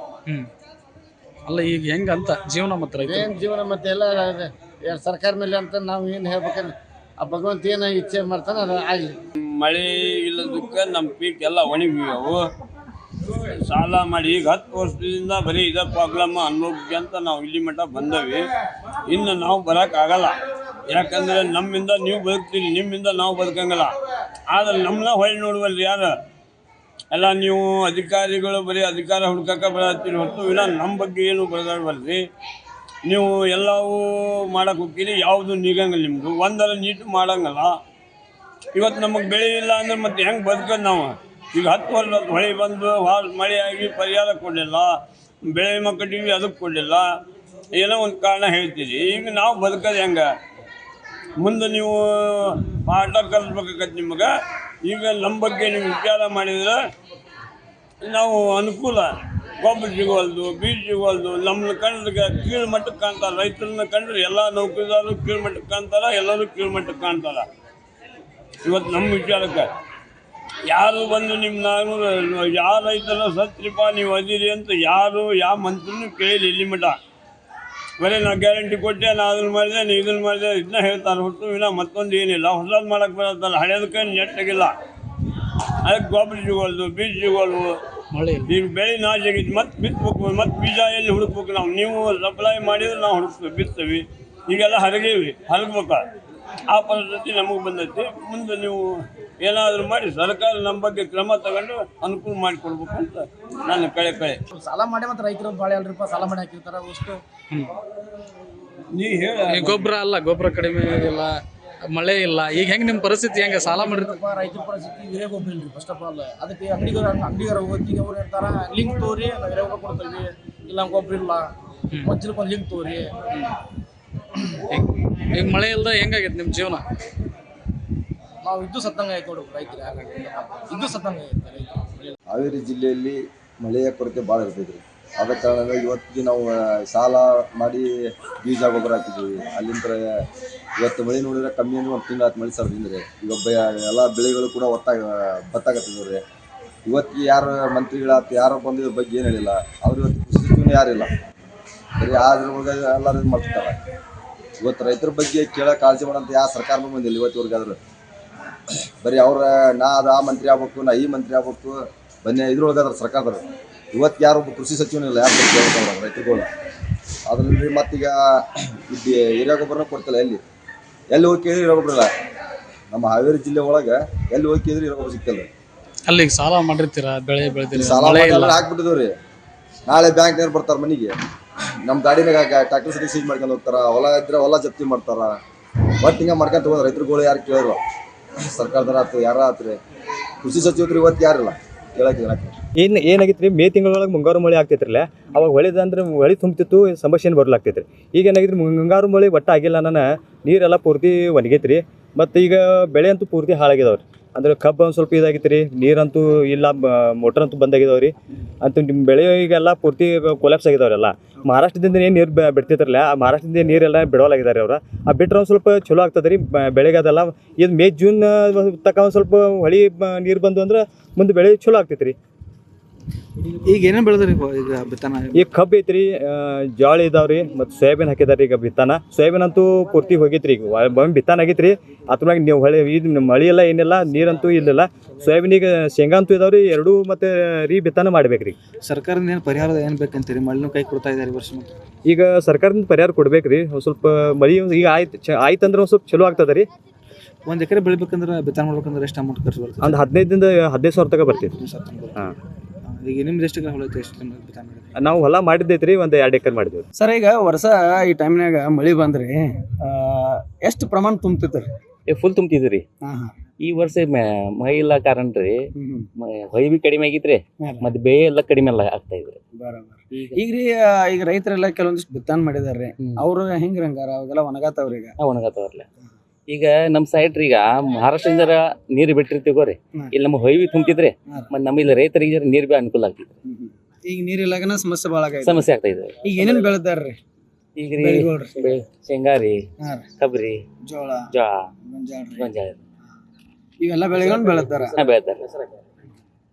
ಅಲ್ಲ, ಈಗ ಹೆಂಗಂತ ಜೀವನ ಮತ್ತು ರೈತ ಏನು ಜೀವನ ಮತ್ತೆ ಎಲ್ಲ ಸರ್ಕಾರ ಮೇಲೆ ಅಂತ ನಾವು ಏನು ಹೇಳ್ಬೇಕಂದ್ರೆ ಆ ಭಗವಂತ ಏನು ಇಚ್ಛೆ ಮಾಡ್ತಾನೆ ಅದು ಆಗಲಿ. ಮಳೆ ಇಲ್ಲದಕ್ಕೆ ನಮ್ಮ ಪೀಕ್ ಎಲ್ಲ ಒಣಗಿವು. ಸಾಲ ಮಾಡಿ ಈಗ 10 ವರ್ಷದಿಂದ ಬರೀ ಇದೇ ಪ್ರಾಬ್ಲಮ್ ಅನ್ನೋದಕ್ಕಂತ ನಾವು ಇಲ್ಲಿ ಮಟ್ಟ ಬಂದವಿ. ಇನ್ನು ನಾವು ಬರೋಕ್ಕಾಗಲ್ಲ, ಯಾಕಂದರೆ ನಮ್ಮಿಂದ ನೀವು ಬದುಕ್ತೀರಿ, ನಿಮ್ಮಿಂದ ನಾವು ಬದುಕಂಗಿಲ್ಲ. ಆದರೆ ನಮ್ಮನ್ನ ಹೊಳ್ಳಿ ನೋಡುವಲ್ರಿ ಯಾರು ಎಲ್ಲ. ನೀವು ಅಧಿಕಾರಿಗಳು ಬರೀ ಅಧಿಕಾರ ಹುಡ್ಕಕ್ಕೆ ಬರತ್ತೀರಿ ಹೊರತು ಇಲ್ಲ ನಮ್ಮ ಬಗ್ಗೆ ಏನು ಬರದಾಡ್ಬಲ್ರಿ. ನೀವು ಎಲ್ಲವೂ ಮಾಡಕ್ಕೆ ಹೋಗ್ತೀರಿ, ಯಾವುದು ನೀಗಂಗಿಲ್ಲ ನಿಮ್ಮದು, ಒಂದರ ನೀಟು ಮಾಡಂಗಲ್ಲ. ಇವತ್ತು ನಮಗೆ ಬೆಳೆ ಇಲ್ಲ ಅಂದ್ರೆ ಮತ್ತೆ ಹೆಂಗೆ ಬದುಕೋದು ನಾವು? ಈಗ 10 ವರ್ಷ ಮಳೆ ಬಂದು ಮಳೆಯಾಗಿ ಪರಿಹಾರ ಕೊಡಲಿಲ್ಲ, ಬೆಳೆ ಮಕ್ಕಳಿಗೆ ಅದಕ್ಕೆ ಕೊಡಲಿಲ್ಲ, ಏನೋ ಒಂದು ಕಾರಣ ಹೇಳ್ತೀರಿ. ಈಗ ನಾವು ಬದುಕೋದು ಹೆಂಗೆ? ಮುಂದೆ ನೀವು ಪಾಠ ಕಲಿಸ್ಬೇಕಾಗತ್ತೆ ನಿಮಗೆ. ಈಗ ನಮ್ಮ ಬಗ್ಗೆ ನೀವು ವಿಚಾರ ಮಾಡಿದ್ರೆ ನಾವು ಅನುಕೂಲ. ಗೊಬ್ಬರ ಸಿಗೋಲ್ದು, ಬೀಜ ಸಿಗೋಲ್ದು, ನಮ್ಮನ್ನ ಕಂಡ್ರೆ ಕೀಳು ಮಟ್ಟಕ್ಕೆ ಕಾಣ್ತಾರೆ. ರೈತರನ್ನ ಕಂಡ್ರೆ ಎಲ್ಲ ನೌಕರಿದಾರರು ಕೀಳು ಮಟ್ಟಕ್ಕೆ ಕಾಣ್ತಾರೆ, ಎಲ್ಲರೂ ಕೀಳು ಮಟ್ಟಕ್ಕೆ ಕಾಣ್ತಾರೆ. ಇವತ್ತು ನಮ್ಮ ವಿಚಾರಕ್ಕೆ ಯಾರು ಬಂದು ನಿಮ್ಮ ನಾನು ಯಾವ ರೈತರ ಸತ್ರಿಪ ನೀವು ಅದಿರಿ ಅಂತ ಯಾರು ಯಾವ ಮಂತ್ರಿನೂ ಕೇಳಿಲ್ಲ ಇಲ್ಲಿ ಮಟ್ಟ. ಬರೀ ನಾವು ಗ್ಯಾರಂಟಿ ಕೊಟ್ಟೆ, ನಾ ಅದನ್ನು ಮಾಡಿದೆ, ನೀವು ಇದನ್ನು ಮಾಡಿದೆ, ಇದನ್ನ ಹೇಳ್ತಾರೆ ಹೊರತು ವಿನ ಮತ್ತೊಂದು ಏನಿಲ್ಲ. ಹೊಸದು ಮಾಡೋಕ್ಕೆ ಬರುತ್ತಲ್ಲ, ಹಳೆಯದಕ್ಕೆ ನೆಟ್ಟಾಗಿಲ್ಲ. ಅದಕ್ಕೆ ಗೊಬ್ಬರ ಸಿಗೋಲ್ದು, ಬೀಜ ಸಿಗೋಲ್ವು, ಈಗ ಬೆಳೆ ನಾಶ ಆಗೈತಿ. ಮತ್ತೆ ಬಿತ್ತಬೇಕು, ಮತ್ತೆ ಬೀಜ ಎಲ್ಲಿ ಹುಡುಕ್ಬೇಕು ನಾವು? ನೀವು ಸಪ್ಲೈ ಮಾಡಿದ್ರೆ ನಾವು ಹುಡುಕ್ತೀವಿ, ಬಿತ್ತೀವಿ. ಈಗೆಲ್ಲ ಹರಗೇವಿ, ಹರಗ್ಬೇಕು. ಆ ಪರಿಸ್ಥಿತಿ ನಮಗೆ ಬಂದೈತಿ. ಮುಂದೆ ನೀವು ಏನಾದರೂ ಮಾಡಿ ಸರ್ಕಾರ ನಮ್ಮ ಬಗ್ಗೆ ಕ್ರಮ ತಗೊಂಡು ಅನುಕೂಲ ಮಾಡಿಕೊಡ್ಬೇಕು ಅಂತ ನಾನು ಕಳೆ ಸಾಲ ಮಾಡಿ ಮತ್ತೆ ರೈತರು ಭಾಳ ಅಲ್ರಿಪ್ಪ, ಸಾಲ ಮಾಡಿ ಹಾಕಿರ್ತಾರೆ ಅಷ್ಟು. ನೀವು ಹೇಳಿ ಗೊಬ್ಬರ ಕಡಿಮೆ ಇಲ್ಲ, ಮಳೆ ಇಲ್ಲ, ಈಗ ಹೆಂಗೆ ನಿಮ್ಮ ಪರಿಸ್ಥಿತಿ ಹೆಂಗೆ? ಸಾಲ ಮಾಡಿರ್ತೀವಿ, ರೈತರ ಪರಿಸ್ಥಿತಿ ಹಿರೇ ಗೊಬ್ಬರ ಇಲ್ರಿ ಫಸ್ಟ್ ಆಫ್ ಆಲ್. ಅದಕ್ಕೆ ಅಂಗಡಿಗಾರ ಹೋಗಿ ಅವ್ರು ಹೇಳ್ತಾರೆ ಲಿಂಕ್ ತೋರಿ, ನಾವು ಹಿರೇ ಗೊಬ್ಬರ ಕೊಡ್ತೀವಿ, ಇಲ್ಲ ಗೊಬ್ಬರ ಇಲ್ಲ, ಮಜ್ಜಲಕ್ಕೆ ಒಂದು ಲಿಂಕ್ ತೋರಿ. ಈಗ ಮಳೆ ಇಲ್ದ ಹೆಂಗಾಗೈತೆ ನಿಮ್ಮ ಜೀವನ? ನಾವು ಇದ್ದು ಸತ್ತಂಗ ಆಯ್ತು ನೋಡಿ ರೈತರು, ಇದ್ದು ಸತ್ತಂಗ ಆಯ್ತು ರೈತರು. ಹಾವೇರಿ ಜಿಲ್ಲೆಯಲ್ಲಿ ಮಳೆಯ ಕೊರತೆ ಭಾಳ ಇರ್ತೈತ್ರಿ. ಆದ ಕಾರಣ ಇವತ್ತಿಗೆ ನಾವು ಸಾಲ ಮಾಡಿ ಬೀಜ ಗೊಬ್ಬರ ಹಾಕಿದ್ದೀವಿ. ಅಲ್ಲಿಂದ ಇವತ್ತು ಮಳೆ ನೋಡಿದ್ರೆ ಕಮ್ಮಿ ಅಂದ್ರೆ 1 ತಿಂಗಳು ಆಯ್ತು ಮಳೆ ಸರ್ದಿಂದ್ರೆ. ಈಗ ಎಲ್ಲ ಬೆಳೆಗಳು ಕೂಡ ಬತ್ತಾಗತ್ತಿದ್ರಿ. ಇವತ್ತಿಗೆ ಯಾರು ಮಂತ್ರಿಗಳಾಯ್ತು ಯಾರೋ ಬಂದು ಇದ್ರ ಬಗ್ಗೆ ಏನು ಹೇಳಿಲ್ಲ. ಅವ್ರು ಇವತ್ತು ಕೃಷಿ ಸಚಿವನು ಯಾರಿಲ್ಲ, ಬರೀ ಅದ್ರೊಳಗೆ ಎಲ್ಲರೂ ಇದು ಮಾಡ್ತಾರೆ. ಇವತ್ತು ರೈತರ ಬಗ್ಗೆ ಕೇಳೋ ಕಾಳಜಿ ಮಾಡೋಂಥ ಯಾವ ಸರ್ಕಾರನೂ ಬಂದಿಲ್ಲ ಇವತ್ತಿವರೆಗಾದ್ರು. ಬರೀ ಅವ್ರ ಆ ಮಂತ್ರಿ ಆಗ್ಬೇಕು, ನಾ ಈ ಮಂತ್ರಿ ಆಗ್ಬೇಕು, ಬನ್ನಿ ಇದ್ರೊಳಗಾದ್ರೆ ಸರ್ಕಾರದವ್ರು. ಇವತ್ತು ಯಾರೊಬ್ಬ ಕೃಷಿ ಸಚಿವನಿಲ್ಲ, ಯಾರು ಕೇಳ್ತಾರೆ ರೈತರುಗಳು. ಅದರಲ್ಲಿ ಮತ್ತೀಗ ಇಲ್ಲಿ ಹಿರಿಯ ಗೊಬ್ಬರನ ಕೊಡ್ತಿಲ್ಲ. ಎಲ್ಲಿ ಹೋಗಿ ಕೇಳಿದ್ರೆ ಹಿರಿಯ ಗೊಬ್ಬರ ಇಲ್ಲ. ನಮ್ಮ ಹಾವೇರಿ ಜಿಲ್ಲೆ ಒಳಗೆ ಎಲ್ಲಿ ಹೋಗಿ ಕೇಳಿದ್ರೆ ಹಿರಿಯ ಗೊಬ್ಬರ ಸಿಗ್ತಲ್ಲ. ಅಲ್ಲಿ ಈಗ ಸಾಲ ಮಾಡಿರ್ತೀರಾ, ಬೆಳೆ ಬೆಳೆದಿರಿ, ಸಾಲ ಹಾಕ್ಬಿಟ್ಟಿದ್ದೀವ್ರಿ. ನಾಳೆ ಬ್ಯಾಂಕ್ನವ್ರು ಬರ್ತಾರೆ ಮನೆಗೆ, ನಮ್ಮ ಗಾಡಿನಾಗ ಟ್ರ್ಯಾಕ್ಟರ್ ಸತಿ ಸೀಜ್ ಮಾಡ್ಕೊಂಡು ಹೋಗ್ತಾರ. ಹೊಲ ಇದ್ರೆ ಹೊಲ ಜಪ್ತಿ ಮಾಡ್ತಾರ. ಒಟ್ಟು ಹಿಂಗೆ ಮಾಡ್ಕೊಂಡು ತಗೋದು ರೈತರುಗಳು ಯಾರು ಕೇಳೋರು. ಸರ್ಕಾರದವ್ರು ಆತು ಯಾರ ಆತ್ರಿ ಕೃಷಿ ಸಚಿವರು ಇವತ್ತು ಯಾರಿಲ್ಲ ಕೇಳಕ್ಕೆ ಏನಾಗಿತ್ತು ರೀ, ಮೇ ತಿಂಗಳೊಳಗೆ ಮುಂಗಾರು ಮಳೆ ಆಗ್ತೈತ್ರಲ್ಲ, ಅವಾಗ ಹೊಳಿದಂದ್ರೆ ಹೊಳಿ ತುಂಬ್ತಿತ್ತು, ಸಮಸ್ಯೆ ಬರ್ಲಾಗ್ತೈತ್ರಿ. ಈಗ ಏನಾಗಿದ್ರಿ, ಮುಂಗಾರು ಮಳೆ ಒಟ್ಟ ಆಗಿಲ್ಲ, ನೀರೆಲ್ಲ ಪೂರ್ತಿ ಒಣಗೈತ್ರಿ. ಮತ್ತು ಈಗ ಬೆಳೆ ಅಂತೂ ಪೂರ್ತಿ ಹಾಳಾಗಿದಾವ್ರಿ. ಅಂದ್ರೆ ಕಬ್ಬು ಒಂದು ಸ್ವಲ್ಪ ಇದಾಗಿತ್ತು ರೀ, ನೀರಂತೂ ಇಲ್ಲ, ಮೋಟ್ರ್ ಅಂತೂ ಬಂದಾಗಿದಾವೆ ರೀ. ಅಂತೂ ನಿಮ್ಮ ಬೆಳೆ ಈಗೆಲ್ಲ ಪೂರ್ತಿ ಕೊಲಾಪ್ಸ್ ಆಗಿದಾವ್ರೆಲ್ಲ. ಮಹಾರಾಷ್ಟ್ರದಿಂದ ಏನು ನೀರು ಬಿಡ್ತಿದ್ರಲ್ಲ, ಆ ಮಹಾರಾಷ್ಟ್ರದಿಂದ ನೀರೆಲ್ಲ ಬಿಡೋಲಾಗಿದ್ದಾರೆ ಅವ್ರು. ಆ ಬಿಟ್ಟರೆ ಒಂದು ಸ್ವಲ್ಪ ಚಲೋ ಆಗ್ತದೆ ರೀ ಬೆಳೆಗೆ. ಅದೆಲ್ಲ ಇದು ಮೇ ಜೂನ್ ತಕ್ಕ ಒಂದು ಸ್ವಲ್ಪ ಹೊಳಿ ನೀರು ಬಂದು ಅಂದ್ರೆ ಮುಂದೆ ಬೆಳೆ ಚಲೋ ಆಗ್ತೈತೆ ರೀ. ಈಗ ಏನೇನು ಬೆಳೆದ್ರಿ ಈಗ ಬಿತ್ತನ? ಈಗ ಕಬ್ಬು ಐತ್ರಿ, ಜೋಳ ಇದಾವ್ರಿ, ಮತ್ತು ಸೋಯಾಬೀನ್ ಹಾಕಿದಾರೆ ಈಗ ಬಿತ್ತಾನ. ಸೋಯಾಬೀನ್ ಅಂತೂ ಪೂರ್ತಿ ಹೋಗೈತ್ರಿ, ಈಗ ಒಮ್ಮೆ ಬಿತ್ತಾನ ಆಗೈತ್ರಿ. ಅದ್ರಾಗ ನೀವು ಹೊಳೆ ಇದು ಮಳೆ ಎಲ್ಲ ಏನಿಲ್ಲ, ನೀರಂತೂ ಇಲ್ಲಿಲ್ಲ. ಸೋಯಾಬೀನಿಗೆ ಶೇಂಗಾ ಅಂತೂ ಇದಾವ್ರಿ, ಎರಡೂ ಮತ್ತೆ ಬಿತ್ತಾನ ಮಾಡ್ಬೇಕ್ರಿ. ಸರ್ಕಾರದಿಂದ ಏನು ಪರಿಹಾರ ಏನು ಬೇಕಂತೀರಿ? ಮಳೆನೂ ಕೈ ಕೊಡ್ತಾ ಇದ್ದಾರೆ ಈ ವರ್ಷ. ಈಗ ಸರ್ಕಾರದಿಂದ ಪರಿಹಾರ ಕೊಡ್ಬೇಕ್ರಿ. ಒಂದು ಸ್ವಲ್ಪ ಮಳೆ ಈಗ ಆಯ್ತಂದ್ರೆ ಒಂದು ಸ್ವಲ್ಪ ಚಲೋ ಆಗ್ತದೆ ರೀ. 1 ಎಕರೆ ಬೆಳಿಬೇಕಂದ್ರೆ ಬಿತ್ತನೆ ಮಾಡ್ಬೇಕಂದ್ರೆ ಎಷ್ಟು ಅಮೌಂಟ್ ಖರ್ಚು ಬರ್ತದೆ? ಒಂದು 15,000 ತನಕ ಬರ್ತೀವಿ. ಹಾಂ. ಈಗ ನಿಮ್ದು ಎಷ್ಟು ಎಕರೆ ಹೊಲ ಐತೆ? ಎಷ್ಟು ಬಿತ್ತನೆ ನಾವು ಹೊಲ ಮಾಡಿದ್ದೈತ್ರಿ, ಒಂದು 2 ಎಕರೆ ಮಾಡಿದ್ವಿ ಸರ್. ಈಗ ವರ್ಷ ಈ ಟೈಮ್ನಾಗ ಮಳೆ ಬಂದ್ರಿ ಎಷ್ಟು ಪ್ರಮಾಣ ತುಂಬ್ತಿತ್ತು ರೀ? ಫುಲ್ ತುಂಬ್ತಿದ್ರಿ. ಈ ವರ್ಷ ಮೈ ಇಲ್ಲ ಕಾರಣ ರೀ, ಹೊಯ್ ಬಿ ಕಡಿಮೆ ಆಗಿತ್ರಿ, ಮತ್ತೆ ಬೇಳೆ ಎಲ್ಲ ಕಡಿಮೆ ಎಲ್ಲ ಆಗ್ತಾ ಇದ್ರಿ. ಈಗ ರೀ, ಈಗ ರೈತರೆಲ್ಲ ಕೆಲವೊಂದಿಷ್ಟು ಬಿತ್ತನೆ ಮಾಡಿದಾರ್ರಿ, ಅವ್ರು ಹೆಂಗ್ರಿ ಹಂಗಾರ ಅವೆಲ್ಲ ಒಣಗಾತಾವ್ರಿ? ಈಗ ಒಣಗತ್ತವ್ರಲ್ಲ. ಈಗ ನಮ್ಮ ಸೈಡ್ ಈಗ ಮಹಾರಾಷ್ಟ್ರದಿಂದ ನೀರು ಬಿಟ್ಟಿರ್ತೀವ್ರಿ, ಇಲ್ಲಿ ನಮ್ಮ ಹೊಯ್ವಿ ತುಂಬ್ತಿದ್ರೆ, ಮತ್ತೆ ನಮ್ಮ ಇಲ್ಲಿ ರೈತರಿಗೆ ನೀರು ಬಿ ಅನುಕೂಲ ಆಗ್ತಿದ್ರಿ. ಈಗ ನೀರಿಲ್ಲಾಗನ ಸಮಸ್ಯೆ ಭಾಳ ಸಮಸ್ಯೆ ಆಗ್ತಾ ಇದೆ. ಈಗ ಏನೇನು ಬೆಳೆದಾರ್ರಿ? ಈಗ ರೀ ಶೇಂಗಾ ರೀ, ಕಬ್ರಿ, ಜೋಳ, ಗೊಂಜಾಳ ಇವೆಲ್ಲ ಬೆಳೆಗಳನ್ನ ಬೆಳೆದಾರ. ಬೆಳೆದಾರ.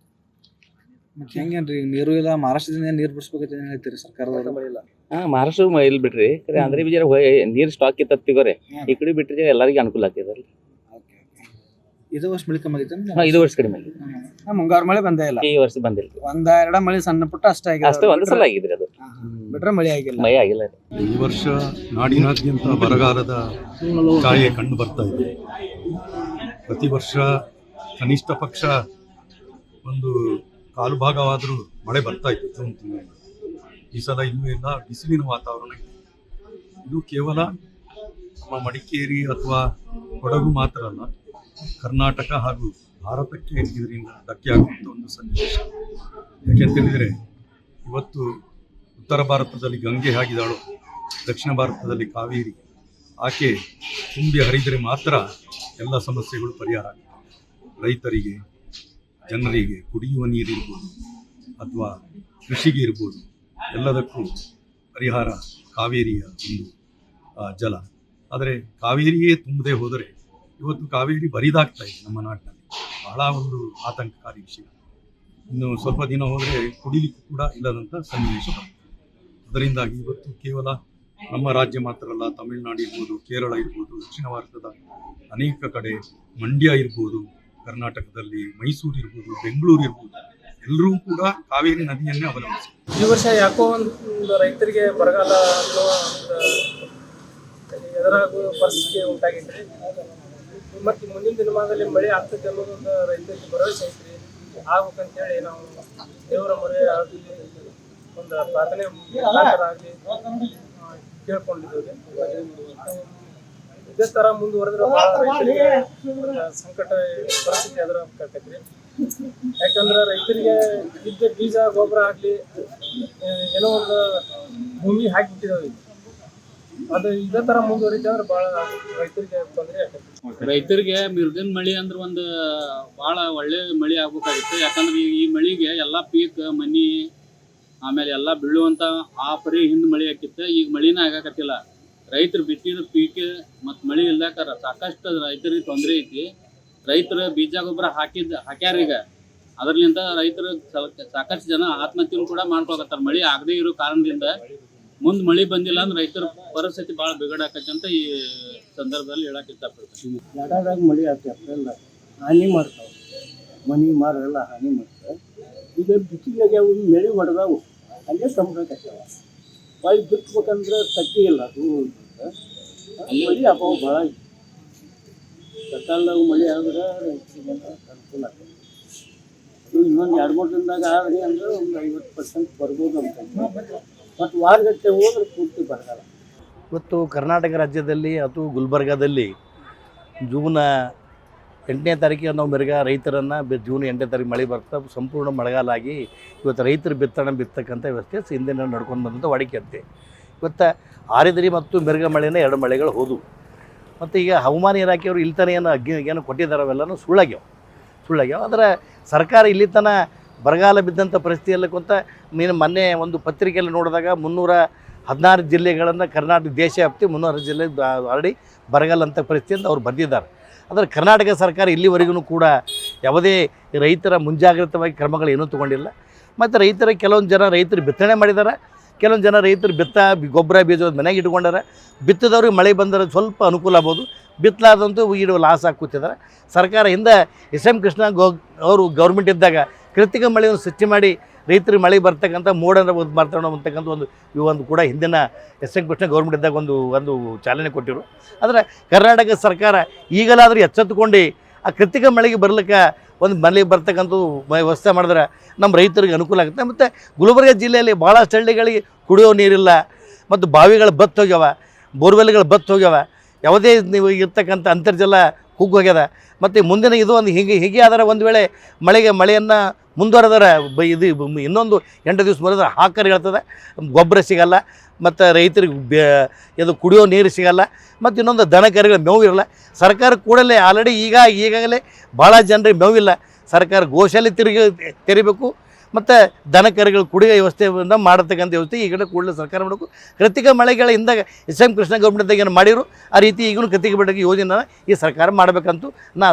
ಮತ್ತೆ ಹೆಂಗೇನ್ರಿ ನೀರು ಇಲ್ಲ, ಮಹಾರಾಷ್ಟ್ರದಿಂದ ನೀರು ಬಿಡಿಸ್ಬೇಕಂತ ಹೇಳ್ತೀರಿ ಸರ್ಕಾರದವರು? ಮಹಾರಾಷ್ಟ್ರ ಇಲ್ಲಿ ಬಿಟ್ರಿ, ಅಂದ್ರೆ ಬಿಜಾರ ನೀರ್ ಸ್ಟಾಕ್ ಇತ್ತಿಗೋರಿ, ಈ ಕಡೆ ಬಿಟ್ರಿ ಎಲ್ಲರಿಗೂ ಅನುಕೂಲ ಆಗ್ತದೆ. ಇದು ವರ್ಷ ಮಳೆ ಕಮ್ಮಿ ಆಗೈತೆ? ಇದು ವರ್ಷ ಕಡಿಮೆ ಆಗಿದೆ. ಮುಂಗಾರು ಮಳೆ ಬಂದೇ ಇಲ್ಲ ಈ ವರ್ಷ ಬಂದಿಲ್ಲ. 1-2 ಮಳೆ ಸಣ್ಣ ಪುಟ್ಟ ಅಷ್ಟೇ ಆಗಿದೆ. ಅಷ್ಟೇ ಒಂದ್ ಸಲ ಆಗಿದ್ರಿ, ಅದು ಬಿಟ್ರೆ ಮಳೆ ಆಗಿಲ್ಲ. ಮಳೆ ಆಗಿಲ್ಲ. ಈ ವರ್ಷ ನಾಡಿನಾದ್ಯಂತ ಬರಗಾಲದ ಛಾಯೆ ಕಂಡು ಬರ್ತಾ ಇದೆ. ಪ್ರತಿ ವರ್ಷ ಕನಿಷ್ಠ ಪಕ್ಷ ಒಂದು ಕಾಲು ಭಾಗವಾದರೂ ಮಳೆ ಬರ್ತಾ ಇತ್ತು ಜೂನ್ ತಿಂಗಳಲ್ಲಿ. ಈ ಸಲ ಇನ್ನೂ ಎಲ್ಲ ಬಿಸಿಲಿನ ವಾತಾವರಣ ಇದೆ. ಇದು ಕೇವಲ ನಮ್ಮ ಮಡಿಕೇರಿ ಅಥವಾ ಕೊಡಗು ಮಾತ್ರ ಅಲ್ಲ, ಕರ್ನಾಟಕ ಹಾಗೂ ಭಾರತಕ್ಕೆ ಇದರಿಂದ ಧಕ್ಕೆಯಾಗುವಂಥ ಒಂದು ಸನ್ನಿವೇಶ. ಯಾಕೆಂತೇಳಿದರೆ, ಇವತ್ತು ಉತ್ತರ ಭಾರತದಲ್ಲಿ ಗಂಗೆ ಆಗಿದ್ದಾಳು, ದಕ್ಷಿಣ ಭಾರತದಲ್ಲಿ ಕಾವೇರಿ. ಆಕೆ ತುಂಬಿ ಹರಿದರೆ ಮಾತ್ರ ಎಲ್ಲ ಸಮಸ್ಯೆಗಳು ಪರಿಹಾರ ಆಗ್ತವೆ. ರೈತರಿಗೆ, ಜನರಿಗೆ ಕುಡಿಯುವ ನೀರಿರ್ಬೋದು ಅಥವಾ ಕೃಷಿಗೆ ಇರ್ಬೋದು, ಎಲ್ಲದಕ್ಕೂ ಪರಿಹಾರ ಕಾವೇರಿಯ ಒಂದು ಜಲ. ಆದರೆ ಕಾವೇರಿಯೇ ತುಂಬದೆ ಹೋದರೆ ಇವತ್ತು ಕಾವೇರಿ ಬರಿದಾಗ್ತಾ ಇದೆ ನಮ್ಮ ನಾಡಿನಲ್ಲಿ. ಬಹಳ ಒಂದು ಆತಂಕಕಾರಿ ವಿಷಯ. ಇನ್ನು ಸ್ವಲ್ಪ ದಿನ ಹೋದರೆ ಕುಡಿಲಿಕ್ಕೂ ಕೂಡ ಇಲ್ಲದಂಥ ಸನ್ನಿವೇಶ ಬರ್ತದೆ. ಅದರಿಂದಾಗಿ ಇವತ್ತು ಕೇವಲ ನಮ್ಮ ರಾಜ್ಯ ಮಾತ್ರ ಅಲ್ಲ, ತಮಿಳುನಾಡು ಇರ್ಬೋದು, ಕೇರಳ ಇರ್ಬೋದು, ದಕ್ಷಿಣ ಭಾರತದ ಅನೇಕ ಕಡೆ, ಮಂಡ್ಯ ಇರ್ಬೋದು, ಕರ್ನಾಟಕದಲ್ಲಿ ಮೈಸೂರು ಇರ್ಬೋದು, ಬೆಂಗಳೂರು ಇರ್ಬೋದು, ಎಲ್ಲರೂ ಕೂಡ ಕಾವೇರಿ ನದಿಯನ್ನೇ ಅವಲಂಬಿಸಿ. ಈ ವರ್ಷ ಯಾಕೋ ಒಂದು ರೈತರಿಗೆ ಬರಗಾಲ ಅನ್ನೋ ಎದುರಾಗುವ ಪರಿಸ್ಥಿತಿ ಉಂಟಾಗಿದ್ರಿ. ಮತ್ತು ಮುಂದಿನ ದಿನಮಾನದಲ್ಲಿ ಮಳೆ ಆಗ್ತದೆ ಅನ್ನೋದೊಂದು ರೈತರಿಗೆ ಭರವಸೆ ಐತ್ರಿ. ಆಗ್ಬೇಕಂತೇಳಿ ನಾವು ದೇವರ ಮೊರೆ ಆಗಲಿ, ಒಂದು ಪ್ರಾರ್ಥನೆ ಆಗಲಿ ಕೇಳ್ಕೊಂಡಿದ್ದೀವಿ. ಇದೇ ಥರ ಮುಂದುವರೆದ್ರೆ ಭಾಳ ರೈತರಿಗೆ ಸಂಕಟ ಪರಿಸ್ಥಿತಿ ಎದುರಾಗ್ತೈತ್ರಿ. ಯಾಕಂದ್ರೆ ರೈತರಿಗೆ ಇದ್ದ ಬೀಜ ಗೊಬ್ಬರ ಆಗಲಿ ಏನೋ ಒಂದು ಭೂಮಿ ಹಾಕಿಬಿಟ್ಟಿದಾವೆ. ಅದು ಇದೇ ತರ ಮುಂದುವರಿತಾ ಅಂದ್ರೆ ಭಾಳ ರೈತರಿಗೆ ತೊಂದರೆ ಆಗ್ತೈತಿ. ರೈತರಿಗೆ ಮಿರ್ಗನ್ ಮಳಿ ಅಂದ್ರೆ ಒಂದು ಭಾಳ ಒಳ್ಳೆ ಮಳಿ ಆಗ್ಬೇಕಾಗಿತ್ತು. ಯಾಕಂದ್ರೆ ಈ ಮಳಿಗೆ ಎಲ್ಲ ಪೀಕ್ ಮನಿ ಆಮೇಲೆ ಎಲ್ಲ ಬೀಳುವಂತ ಆ ಪರಿ ಹಿಂದ್ ಮಳಿ ಆಕಿತ್ತು. ಈಗ ಮಳಿನ ಆಗಾಕತ್ತಿಲ್ಲ. ರೈತರು ಬಿತ್ತಿದ ಪೀಕ್ ಮತ್ತು ಮಳಿ ಇಲ್ದಾಕ ಸಾಕಷ್ಟು ರೈತರಿಗೆ ತೊಂದರೆ ಐತಿ. ರೈತರು ಬೀಜ ಗೊಬ್ಬರ ಹಾಕ್ಯಾರ. ಈಗ ಅದರ್ಲಿಂದ ರೈತರು ಸಾಕಷ್ಟು ಜನ ಆತ್ಮಹತ್ಯೆ ಕೂಡ ಮಾಡ್ಕೊಳಕತ್ತಾರ ಮಳಿ ಆಗದೆ ಇರೋ ಕಾರಣದಿಂದ. ಮುಂದೆ ಮಳಿ ಬಂದಿಲ್ಲ ಅಂದ್ರೆ ರೈತರ ಪರಿಸ್ಥಿತಿ ಭಾಳ ಬಿಗಡಾಕತ್ತೆ ಅಂತ ಈ ಸಂದರ್ಭದಲ್ಲಿ ಹೇಳಕ್ ಇಷ್ಟಪಡ್ತೀನಿ. ಲಡಾದಾಗ ಮಳಿ ಆಗ್ತದೆ, ಅಪ್ರೆಲ್ಲ ಹಾನಿ ಮಾಡ್ತಾವೆ, ಮನೆ ಮಾರೆಲ್ಲ ಹಾನಿ ಮಾಡ್ತಾರೆ. ಈಗ ಬಿಸಿಲಿಗೆ ಅವು ಮಳೆ ಹೊಡೆದಾವು, ಅಲ್ಲೇ ಸಂಭ್ರಮಕ್ಕಾಗ್ತಾವ. ಬಾಯಿ ಬಿತ್ತಬೇಕಂದ್ರೆ ತಕ್ಕಿ ಇಲ್ಲ, ದೂರ ಮಳೆ ಅಭಾವ ಭಾಳ ಐತಿ. ಸಕಾಲದಾಗ ಮಳೆ ಆದ್ರೆ ರೈತರಿಗೆಲ್ಲ ಅನುಕೂಲ ಆಗ್ತದೆ. ಅದು ಇನ್ನೊಂದು 2-3 ದಿನದಾಗ ಆದ್ರಿ ಅಂದ್ರೆ ಒಂದು 50% ಬರ್ಬೋದು ಅಂತ. ಮತ್ತು ವಾರಗಟ್ಟೆ ಹೋದ್ರೆ ಪೂರ್ತಿ ಬರಗಾಲ. ಇವತ್ತು ಕರ್ನಾಟಕ ರಾಜ್ಯದಲ್ಲಿ ಅಥವಾ ಗುಲ್ಬರ್ಗಾದಲ್ಲಿ ಜೂನ್ 8ನೇ ತಾರೀಕಿಗೆ ನಾವು ರೈತರನ್ನು ಜೂನ್ 8ನೇ ತಾರೀಕು ಮಳೆ ಬರ್ತಾ ಸಂಪೂರ್ಣ ಮಳೆಗಾಲ ಆಗಿ ಇವತ್ತು ರೈತರು ಬಿತ್ತಕ್ಕಂಥ ವ್ಯವಸ್ಥೆ ಹಿಂದಿನ ನಡ್ಕೊಂಡು ಬಂದಂಥ ವಾಡಿಕೆ ಅಂತೆ. ಇವತ್ತು ಆರಿದರಿ ಮತ್ತು ಮಿರ್ಗ ಮಳೆನ 2 ಮಳೆಗಳು ಹೋದವು. ಮತ್ತು ಈಗ ಹವಾಮಾನ ಇಲಾಖೆಯವರು ಇಲ್ಲಿ ತನಕ ಏನು ಕೊಟ್ಟಿದ್ದಾರೆ ಅವೆಲ್ಲನೂ ಸುಳ್ಳಾಗ್ಯಾವ. ಆದರೆ ಸರ್ಕಾರ ಇಲ್ಲಿ ತನಕ ಬರಗಾಲ ಬಿದ್ದಂಥ ಪರಿಸ್ಥಿತಿಯಲ್ಲಿ ಕೊಂತ ಮೊನ್ನೆ ಒಂದು ಪತ್ರಿಕೆಯಲ್ಲಿ ನೋಡಿದಾಗ 316 ಜಿಲ್ಲೆಗಳನ್ನು ಕರ್ನಾಟಕ ದೇಶ ವ್ಯಾಪ್ತಿ 316 ಜಿಲ್ಲೆ ಆಲ್ರೆಡಿ ಬರಗಾಲ ಅಂತ ಪರಿಸ್ಥಿತಿ ಅಂತ ಅವ್ರು ಬಂದಿದ್ದಾರೆ. ಆದರೆ ಕರ್ನಾಟಕ ಸರ್ಕಾರ ಇಲ್ಲಿವರೆಗೂ ಕೂಡ ಯಾವುದೇ ರೈತರ ಮುಂಜಾಗ್ರತವಾಗಿ ಕ್ರಮಗಳು ಏನೂ ತೊಗೊಂಡಿಲ್ಲ. ಮತ್ತು ಕೆಲವೊಂದು ಜನ ರೈತರು ಬಿತ್ತನೆ ಮಾಡಿದ್ದಾರೆ, ಕೆಲವೊಂದು ಜನ ರೈತರು ಗೊಬ್ಬರ ಬೀಜ ಮನೆಗೆ ಇಟ್ಕೊಂಡಾರೆ. ಬಿತ್ತದವ್ರಿಗೆ ಮಳೆ ಬಂದರೆ ಸ್ವಲ್ಪ ಅನುಕೂಲ ಆಗ್ಬೋದು, ಬಿತ್ತಲಾದಂತೂ ಈಗ ಲಾಸ್ ಆಗಿ ಕೂತಿದ್ದಾರೆ. ಸರ್ಕಾರ ಹಿಂದೆ SM ಕೃಷ್ಣ ಅವರು ಗೌರ್ಮೆಂಟ್ ಇದ್ದಾಗ ಕೃತಿಕ ಮಳೆಯನ್ನು ಸೃಷ್ಟಿ ಮಾಡಿ ರೈತರಿಗೆ ಮಳೆ ಬರ್ತಕ್ಕಂಥ ಮೋಡನ್ನು ಮಾತಾಡೋ ಅಂತಕ್ಕಂಥ ಒಂದು ಕೂಡ ಹಿಂದಿನ SM ಕೃಷ್ಣ ಗೌರ್ಮೆಂಟ್ ಇದ್ದಾಗ ಒಂದು ಚಾಲನೆ ಕೊಟ್ಟಿರು. ಆದರೆ ಕರ್ನಾಟಕ ಸರ್ಕಾರ ಈಗಲಾದರೂ ಎಚ್ಚೆತ್ತುಕೊಂಡು ಆ ಕೃತಿಕ ಮಳೆಗೆ ಬರ್ಲಿಕ್ಕೆ ಒಂದು ಮಳೆ ಬರ್ತಕ್ಕಂಥದ್ದು ವ್ಯವಸ್ಥೆ ಮಾಡಿದ್ರೆ ನಮ್ಮ ರೈತರಿಗೆ ಅನುಕೂಲ ಆಗುತ್ತೆ. ಮತ್ತು ಗುಲ್ಬರ್ಗ ಜಿಲ್ಲೆಯಲ್ಲಿ ಭಾಳಷ್ಟು ಹಳ್ಳಿಗಳಿಗೆ ಕುಡಿಯೋ ನೀರಿಲ್ಲ, ಮತ್ತು ಬಾವಿಗಳು ಬತ್ತು ಹೋಗ್ಯಾವ, ಬೋರ್ವೆಲ್ಗಳು ಬತ್ತು ಹೋಗ್ಯಾವ, ಯಾವುದೇ ನೀವು ಇರ್ತಕ್ಕಂಥ ಅಂತರ್ಜಲ ಕುಗ್ಗೋಗ್ಯದ. ಮತ್ತು ಮುಂದಿನ ಇದು ಒಂದು ಹೀಗೆ ಆದರೆ ಒಂದು ವೇಳೆ ಮಳೆಯನ್ನು ಮುಂದುವರೆದರೆ ಇದು ಇನ್ನೊಂದು 8 ದಿವಸ ಬರೆದ್ರೆ ಹಾಕರ್ ಹೇಳ್ತದೆ, ಗೊಬ್ಬರ ಸಿಗಲ್ಲ, ಮತ್ತು ರೈತರಿಗೆ ಇದು ಕುಡಿಯೋ ನೀರು ಸಿಗಲ್ಲ, ಮತ್ತು ಇನ್ನೊಂದು ದನ ಕರುಗಳ ಮೇವು ಇರಲ್ಲ. ಸರ್ಕಾರ ಕೂಡಲೇ ಆಲ್ರೆಡಿ ಈಗಾಗಲೇ ಭಾಳ ಜನರಿಗೆ ಮೇವಿಲ್ಲ, ಸರ್ಕಾರ ಗೋಶಾಲೆ ತೆರಿಬೇಕು, ಮತ್ತು ದನ ಕರುಗಳು ಕುಡಿಯೋ ವ್ಯವಸ್ಥೆಯನ್ನು ಮಾಡತಕ್ಕಂಥ ವ್ಯವಸ್ಥೆ ಈಗಲೇ ಕೂಡಲೇ ಸರ್ಕಾರ ಮಾಡಬೇಕು. ಕೃತಿಕ ಮಳೆಗಳ ಹಿಂದಾಗ SM ಕೃಷ್ಣ ಗೌರ್ಮೆಂಟ್ದಾಗ ಏನು ಮಾಡಿರು ಆ ರೀತಿ ಈಗಲೂ ಕೃತಿಕ ಬೆಳೆಗೆ ಯೋಜನೆ ಈ ಸರ್ಕಾರ ಮಾಡಬೇಕಂತೂ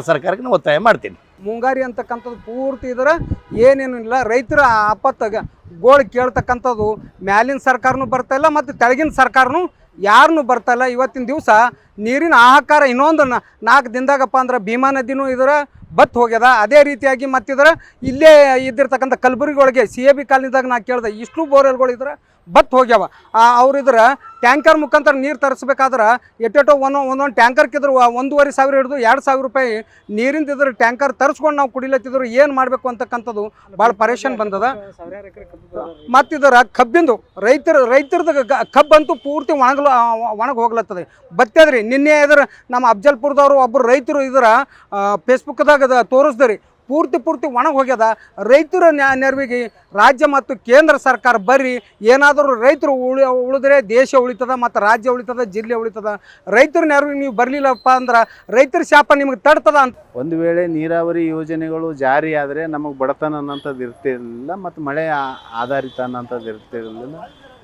ಸರ್ಕಾರಕ್ಕೆ ನಾನು ಒತ್ತಾಯ ಮಾಡ್ತೀನಿ. ಮುಂಗಾರಿ ಅಂತಕ್ಕಂಥದ್ದು ಪೂರ್ತಿ ಇದ್ರೆ ಏನೇನು ಇಲ್ಲ, ರೈತರ ಆಪತ್ತಾಗ ಗೋಳು ಕೇಳ್ತಕ್ಕಂಥದ್ದು ಮ್ಯಾಲಿನ ಸರ್ಕಾರನೂ ಬರ್ತಾಯಿಲ್ಲ ಮತ್ತು ತೆಳಗಿನ ಸರ್ಕಾರನೂ ಯಾರನ್ನೂ ಬರ್ತಾಯಿಲ್ಲ. ಇವತ್ತಿನ ದಿವಸ ನೀರಿನ ಹಾಹಾಕಾರ ಇನ್ನೊಂದು 4 ದಿನದಾಗಪ್ಪ ಅಂದ್ರೆ ಭೀಮಾ ನದಿನೂ ಇದರ ಬತ್ತು ಹೋಗ್ಯದ. ಅದೇ ರೀತಿಯಾಗಿ ಮತ್ತಿದ್ರೆ ಇಲ್ಲೇ ಇದ್ದಿರ್ತಕ್ಕಂಥ ಕಲಬುರಗಿ ಒಳಗೆ CAB ಕಾಲನಿದಾಗ ನಾ ಕೇಳಿದೆ, ಇಷ್ಟು ಬೋರ್ವೆಲ್ಗಳು ಇದ್ರೆ ಬತ್ತು ಹೋಗ್ಯಾವ. ಅವ್ರಿದ್ರೆ ಟ್ಯಾಂಕರ್ ಮುಖಾಂತರ ನೀರು ತರಿಸ್ಬೇಕಾದ್ರೆ ಎಟ್ಟೆಟೋ ಒಂದೊಂದು ಟ್ಯಾಂಕರ್ಕಿದ್ರು 1,500 ಹಿಡಿದು 2,000 ರೂಪಾಯಿ ನೀರಿಂದ ಇದ್ರೆ ಟ್ಯಾಂಕರ್ ತರಿಸ್ಕೊಂಡು ನಾವು ಕುಡಿಲತ್ತಿದ್ರು ಏನು ಮಾಡಬೇಕು ಅಂತಕ್ಕಂಥದ್ದು ಭಾಳ ಪರೇಶಾನ್ ಬಂದದ. ಮತ್ತಿದ್ರೆ ಕಬ್ಬಿಂದು ರೈತರದ್ದು ಕಬ್ಬಂತೂ ಪೂರ್ತಿ ಒಣಗಿ ಹೋಗ್ಲತ್ತದೆ, ಬತ್ತದ್ರಿ. ನಿನ್ನೆ ಇದ್ರೆ ನಮ್ಮ ಅಫ್ಜಲ್ಪುರದವರು ಒಬ್ಬರು ರೈತರು ಇದ್ರೆ ಫೇಸ್ಬುಕ್ದಾಗ ತೋರಿಸ್ದ್ರಿ, ಪೂರ್ತಿ ಒಣಗಿ ಹೋಗ್ಯದ. ರೈತರ ನೆರವಿಗೆ ರಾಜ್ಯ ಮತ್ತು ಕೇಂದ್ರ ಸರ್ಕಾರ ಬರ್ರಿ, ಏನಾದರೂ ರೈತರು ಉಳಿದ್ರೆ ದೇಶ ಉಳಿತದ ಮತ್ತು ರಾಜ್ಯ ಉಳಿತದ, ಜಿಲ್ಲೆ ಉಳಿತದ. ರೈತರ ನೆರವಿಗೆ ನೀವು ಬರಲಿಲ್ಲಪ್ಪ ಅಂದ್ರೆ ರೈತರ ಶಾಪ ನಿಮಗೆ ತಡ್ತದ ಅಂತ. ಒಂದು ವೇಳೆ ನೀರಾವರಿ ಯೋಜನೆಗಳು ಜಾರಿ ಆದರೆ ನಮಗೆ ಬಡತನ ಅನ್ನೋಂಥದ್ದು ಇರ್ತಿರಲಿಲ್ಲ, ಮತ್ತು ಮಳೆ ಆಧಾರಿತ ಅನ್ನೋಂಥದ್ದು ಇರ್ತಿರಲಿಲ್ಲ.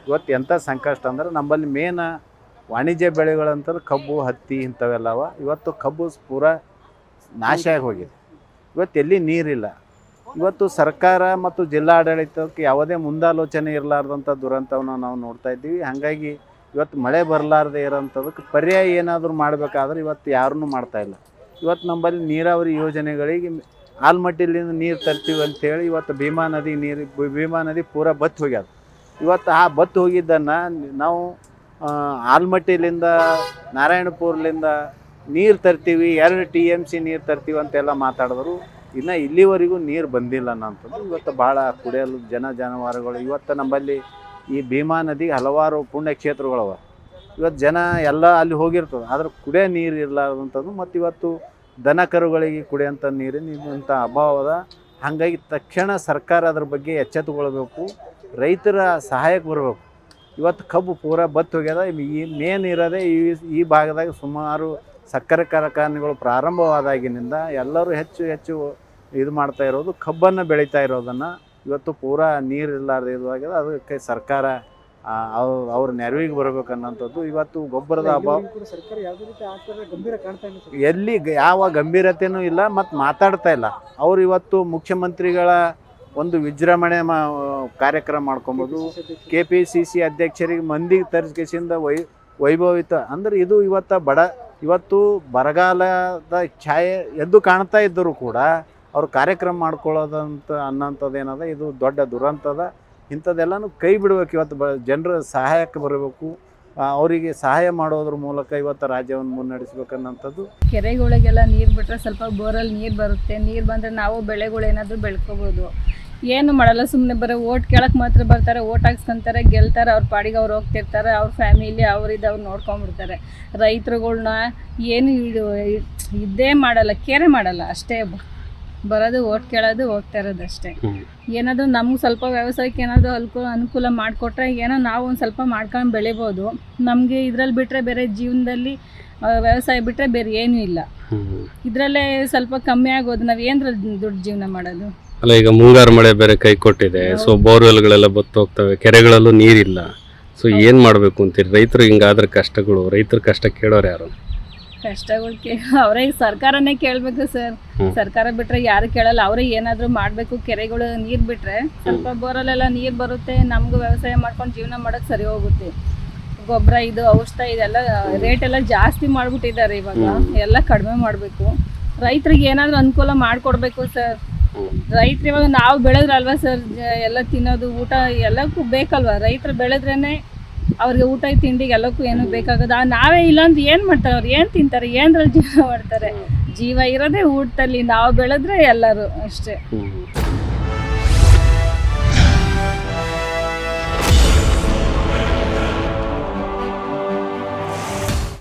ಇವತ್ತು ಎಂಥ ಸಂಕಷ್ಟ ಅಂದ್ರೆ ನಮ್ಮಲ್ಲಿ ಮೇನ್ ವಾಣಿಜ್ಯ ಬೆಳೆಗಳಂತಾರೆ ಕಬ್ಬು, ಹತ್ತಿ ಇಂಥವೆಲ್ಲವ. ಇವತ್ತು ಕಬ್ಬು ಪೂರಾ ನಾಶ ಆಗಿ ಹೋಗಿದೆ. ಇವತ್ತು ಎಲ್ಲಿ ನೀರಿಲ್ಲ. ಇವತ್ತು ಸರ್ಕಾರ ಮತ್ತು ಜಿಲ್ಲಾಡಳಿತಕ್ಕೆ ಯಾವುದೇ ಮುಂದಾಲೋಚನೆ ಇರಲಾರ್ದಂಥ ದುರಂತವನ್ನು ನಾವು ನೋಡ್ತಾ ಇದ್ದೀವಿ. ಹಾಗಾಗಿ ಇವತ್ತು ಮಳೆ ಬರಲಾರ್ದೆ ಇರೋಂಥದಕ್ಕೆ ಪರ್ಯಾಯ ಏನಾದರೂ ಮಾಡಬೇಕಾದ್ರೆ ಇವತ್ತು ಯಾರನ್ನೂ ಮಾಡ್ತಾಯಿಲ್ಲ. ಇವತ್ತು ನಮ್ಮಲ್ಲಿ ನೀರಾವರಿ ಯೋಜನೆಗಳಿಗೆ ಆಲ್ಮಟ್ಟಿಲಿಂದ ನೀರು ತರ್ತೀವಿ ಅಂತೇಳಿ ಇವತ್ತು ಭೀಮಾ ನದಿ ಪೂರಾ ಬತ್ತು ಹೋಗ್ಯದ. ಇವತ್ತು ಆ ಬತ್ತು ಹೋಗಿದ್ದನ್ನು ನಾವು ಆಲ್ಮಟ್ಟಿಲಿಂದ ನಾರಾಯಣಪುರಲಿಂದ ನೀರು ತರ್ತೀವಿ, 2 TMC ನೀರು ತರ್ತೀವಿ ಅಂತೆಲ್ಲ ಮಾತಾಡಿದ್ರು. ಇನ್ನು ಇಲ್ಲಿವರೆಗೂ ನೀರು ಬಂದಿಲ್ಲ ಅನ್ನೋಂಥದ್ದು. ಇವತ್ತು ಭಾಳ ಕುಡಿಯಲು ಜಾನುವಾರುಗಳು ಇವತ್ತು ನಮ್ಮಲ್ಲಿ ಈ ಭೀಮಾ ನದಿಗೆ ಹಲವಾರು ಪುಣ್ಯಕ್ಷೇತ್ರಗಳವ. ಇವತ್ತು ಜನ ಎಲ್ಲ ಅಲ್ಲಿ ಹೋಗಿರ್ತದೆ, ಆದ್ರೆ ಕುಡಿಯೋ ನೀರು ಇರಲಾರ್ದಂಥದ್ದು. ಮತ್ತು ಇವತ್ತು ದನ ಕರುಗಳಿಗೆ ಕುಡಿಯೋಂಥ ನೀರಿನ ಅಭಾವದ. ಹಾಗಾಗಿ ತಕ್ಷಣ ಸರ್ಕಾರ ಅದ್ರ ಬಗ್ಗೆ ಎಚ್ಚೆತ್ತುಕೊಳ್ಬೇಕು, ರೈತರ ಸಹಾಯಕ್ಕೆ ಬರಬೇಕು. ಇವತ್ತು ಕಬ್ಬು ಪೂರಾ ಬತ್ತು ಹೋಗ್ಯದ. ಈ ಮೇನ್ ಇರೋದೇ ಈ ಭಾಗದಾಗ ಸುಮಾರು ಸಕ್ಕರೆ ಕಾರ್ಖಾನೆಗಳು ಪ್ರಾರಂಭವಾದಾಗಿನಿಂದ ಎಲ್ಲರೂ ಹೆಚ್ಚು ಇದು ಮಾಡ್ತಾ ಇರೋದು ಕಬ್ಬನ್ನು ಬೆಳೀತಾ ಇರೋದನ್ನು. ಇವತ್ತು ಪೂರಾ ನೀರು ಇರಲಾರ್ದೆ ಇರುವಾಗಿದೆ. ಅದಕ್ಕೆ ಸರ್ಕಾರ ಅವ್ರ ನೆರವಿಗೆ ಬರಬೇಕನ್ನೋಂಥದ್ದು. ಇವತ್ತು ಗೊಬ್ಬರದ ಅಭಾವ ಎಲ್ಲಿ ಯಾವ ಗಂಭೀರತೆಯೂ ಇಲ್ಲ, ಮತ್ತು ಮಾತಾಡ್ತಾ ಇಲ್ಲ ಅವರು. ಇವತ್ತು ಮುಖ್ಯಮಂತ್ರಿಗಳ ಒಂದು ವಿಜೃಂಭಣೆ ಕಾರ್ಯಕ್ರಮ ಮಾಡ್ಕೊಬೋದು, KPCC ಅಧ್ಯಕ್ಷರಿಗೆ ಮಂದಿಗೆ ತರಿಸಿಂದ ವೈಭವಿತ ಅಂದ್ರೆ ಇದು ಇವತ್ತು ಬರಗಾಲದ ಛಾಯೆ ಎದ್ದು ಕಾಣ್ತಾ ಇದ್ದರೂ ಕೂಡ ಅವ್ರು ಕಾರ್ಯಕ್ರಮ ಮಾಡ್ಕೊಳ್ಳೋದಂತ ಅನ್ನೋಂಥದ್ದು ಏನದ, ಇದು ದೊಡ್ಡ ದುರಂತದ. ಇಂಥದ್ದೆಲ್ಲನೂ ಕೈ ಬಿಡಬೇಕು. ಇವತ್ತು ಜನರ ಸಹಾಯಕ್ಕೆ ಬರಬೇಕು, ಅವರಿಗೆ ಸಹಾಯ ಮಾಡೋದ್ರ ಮೂಲಕ ಇವತ್ತು ರಾಜ್ಯವನ್ನು ಮುನ್ನಡೆಸಬೇಕನ್ನೋಂಥದ್ದು. ಕೆರೆಗಳಿಗೆಲ್ಲ ನೀರು ಬಿಟ್ಟರೆ ಸ್ವಲ್ಪ ಬೋರಲ್ಲಿ ನೀರು ಬರುತ್ತೆ, ನೀರು ಬಂದರೆ ನಾವು ಬೆಳೆಗಳು ಏನಾದರೂ ಬೆಳ್ಕೊಬೋದು. ಏನು ಮಾಡಲ್ಲ, ಸುಮ್ಮನೆ ಬರೋ ಓಟ್ ಕೇಳಕ್ಕೆ ಮಾತ್ರ ಬರ್ತಾರೆ, ಓಟ್ ಹಾಕ್ಸ್ಕೊಂತಾರೆ, ಗೆಲ್ತಾರೆ, ಅವ್ರ ಪಾಡಿಗೆ ಅವ್ರು ಹೋಗ್ತಿರ್ತಾರೆ, ಅವ್ರ ಫ್ಯಾಮಿಲಿ ಅವ್ರು ನೋಡ್ಕೊಂಡ್ಬಿಡ್ತಾರೆ. ರೈತರುಗಳ್ನ ಏನು ಇದೇ ಮಾಡಲ್ಲ, ಕೇರೆ ಮಾಡಲ್ಲ, ಅಷ್ಟೇ ಬರೋದು ಓಟ್ ಕೇಳೋದು ಹೋಗ್ತಾ ಇರೋದು ಅಷ್ಟೇ. ಏನಾದರೂ ನಮ್ಗೆ ಸ್ವಲ್ಪ ವ್ಯವಸಾಯಕ್ಕೆ ಏನಾದರೂ ಅನುಕೂಲ ಮಾಡಿಕೊಟ್ರೆ ಏನೋ ನಾವು ಒಂದು ಸ್ವಲ್ಪ ಮಾಡ್ಕೊಂಡು ಬೆಳಿಬೋದು. ನಮಗೆ ಇದ್ರಲ್ಲಿ ಬಿಟ್ಟರೆ ಬೇರೆ ಜೀವನದಲ್ಲಿ ವ್ಯವಸಾಯ ಬಿಟ್ಟರೆ ಬೇರೆ ಏನೂ ಇಲ್ಲ. ಇದರಲ್ಲೇ ಸ್ವಲ್ಪ ಕಮ್ಮಿ ಆಗೋದು, ನಾವು ಏನರಲ್ಲಿ ದುಡ್ಡು ಜೀವನ ಮಾಡೋದು. ಅಲ್ಲ, ಈಗ ಮುಂಗಾರು ಮಳೆ ಬೇರೆ ಕೈ ಕೊಟ್ಟಿದೆ, ಸೊ ಬೋರ್ವೆಲ್ಗಳೆಲ್ಲ ಬತ್ತು ಹೋಗ್ತವೆ, ಕೆರೆಗಳಲ್ಲೂ ನೀರಿಲ್ಲ. ಸೊ ಏನು ಮಾಡಬೇಕು ಅಂತೀರಿ? ರೈತರು ಹಿಂಗಾದ್ರೆ ಕಷ್ಟಗಳು, ರೈತರ ಕಷ್ಟ ಕೇಳೋರು ಯಾರು? ಕಷ್ಟಗಳು ಅವರೇ ಸರ್ಕಾರನೇ ಕೇಳಬೇಕು ಸರ್. ಸರ್ಕಾರ ಬಿಟ್ಟರೆ ಯಾರು ಕೇಳಲ್ಲ. ಅವರೇ ಏನಾದರೂ ಮಾಡಬೇಕು. ಕೆರೆಗಳು ನೀರು ಬಿಟ್ಟರೆ ಸ್ವಲ್ಪ ಬೋರಲ್ಲೆಲ್ಲ ನೀರು ಬರುತ್ತೆ, ನಮಗೂ ವ್ಯವಸಾಯ ಮಾಡ್ಕೊಂಡು ಜೀವನ ಮಾಡೋಕ್ಕೆ ಸರಿ ಹೋಗುತ್ತೆ. ಗೊಬ್ಬರ ಇದು ಔಷಧ ಇದೆಲ್ಲ ರೇಟ್ ಎಲ್ಲ ಜಾಸ್ತಿ ಮಾಡಿಬಿಟ್ಟಿದ್ದಾರೆ ಇವಾಗ, ಎಲ್ಲ ಕಡಿಮೆ ಮಾಡಬೇಕು. ರೈತರಿಗೆ ಏನಾದರೂ ಅನುಕೂಲ ಮಾಡಿಕೊಡ್ಬೇಕು ಸರ್. ರೈತರು ಇವಾಗ ನಾವು ಬೆಳೆದ್ರಲ್ವ ಸರ್ ಎಲ್ಲ ತಿನ್ನೋದು, ಊಟ ಎಲ್ಲಕ್ಕೂ ಬೇಕಲ್ವ. ರೈತರು ಬೆಳೆದ್ರೇ ಅವ್ರಿಗೆ ಊಟ ತಿಂಡಿಗೆ ಎಲ್ಲಕ್ಕೂ ಏನೂ ಬೇಕಾಗೋದು. ನಾವೇ ಇಲ್ಲಾಂದ್ರೆ ಏನು ಮಾಡ್ತಾರೆ, ಅವ್ರು ಏನು ತಿಂತಾರೆ, ಏನರಲ್ಲಿ ಜೀವನ ಮಾಡ್ತಾರೆ? ಜೀವ ಇರೋದೇ ಊಟದಲ್ಲಿ. ನಾವು ಬೆಳೆದ್ರೆ ಎಲ್ಲರೂ ಅಷ್ಟೇ.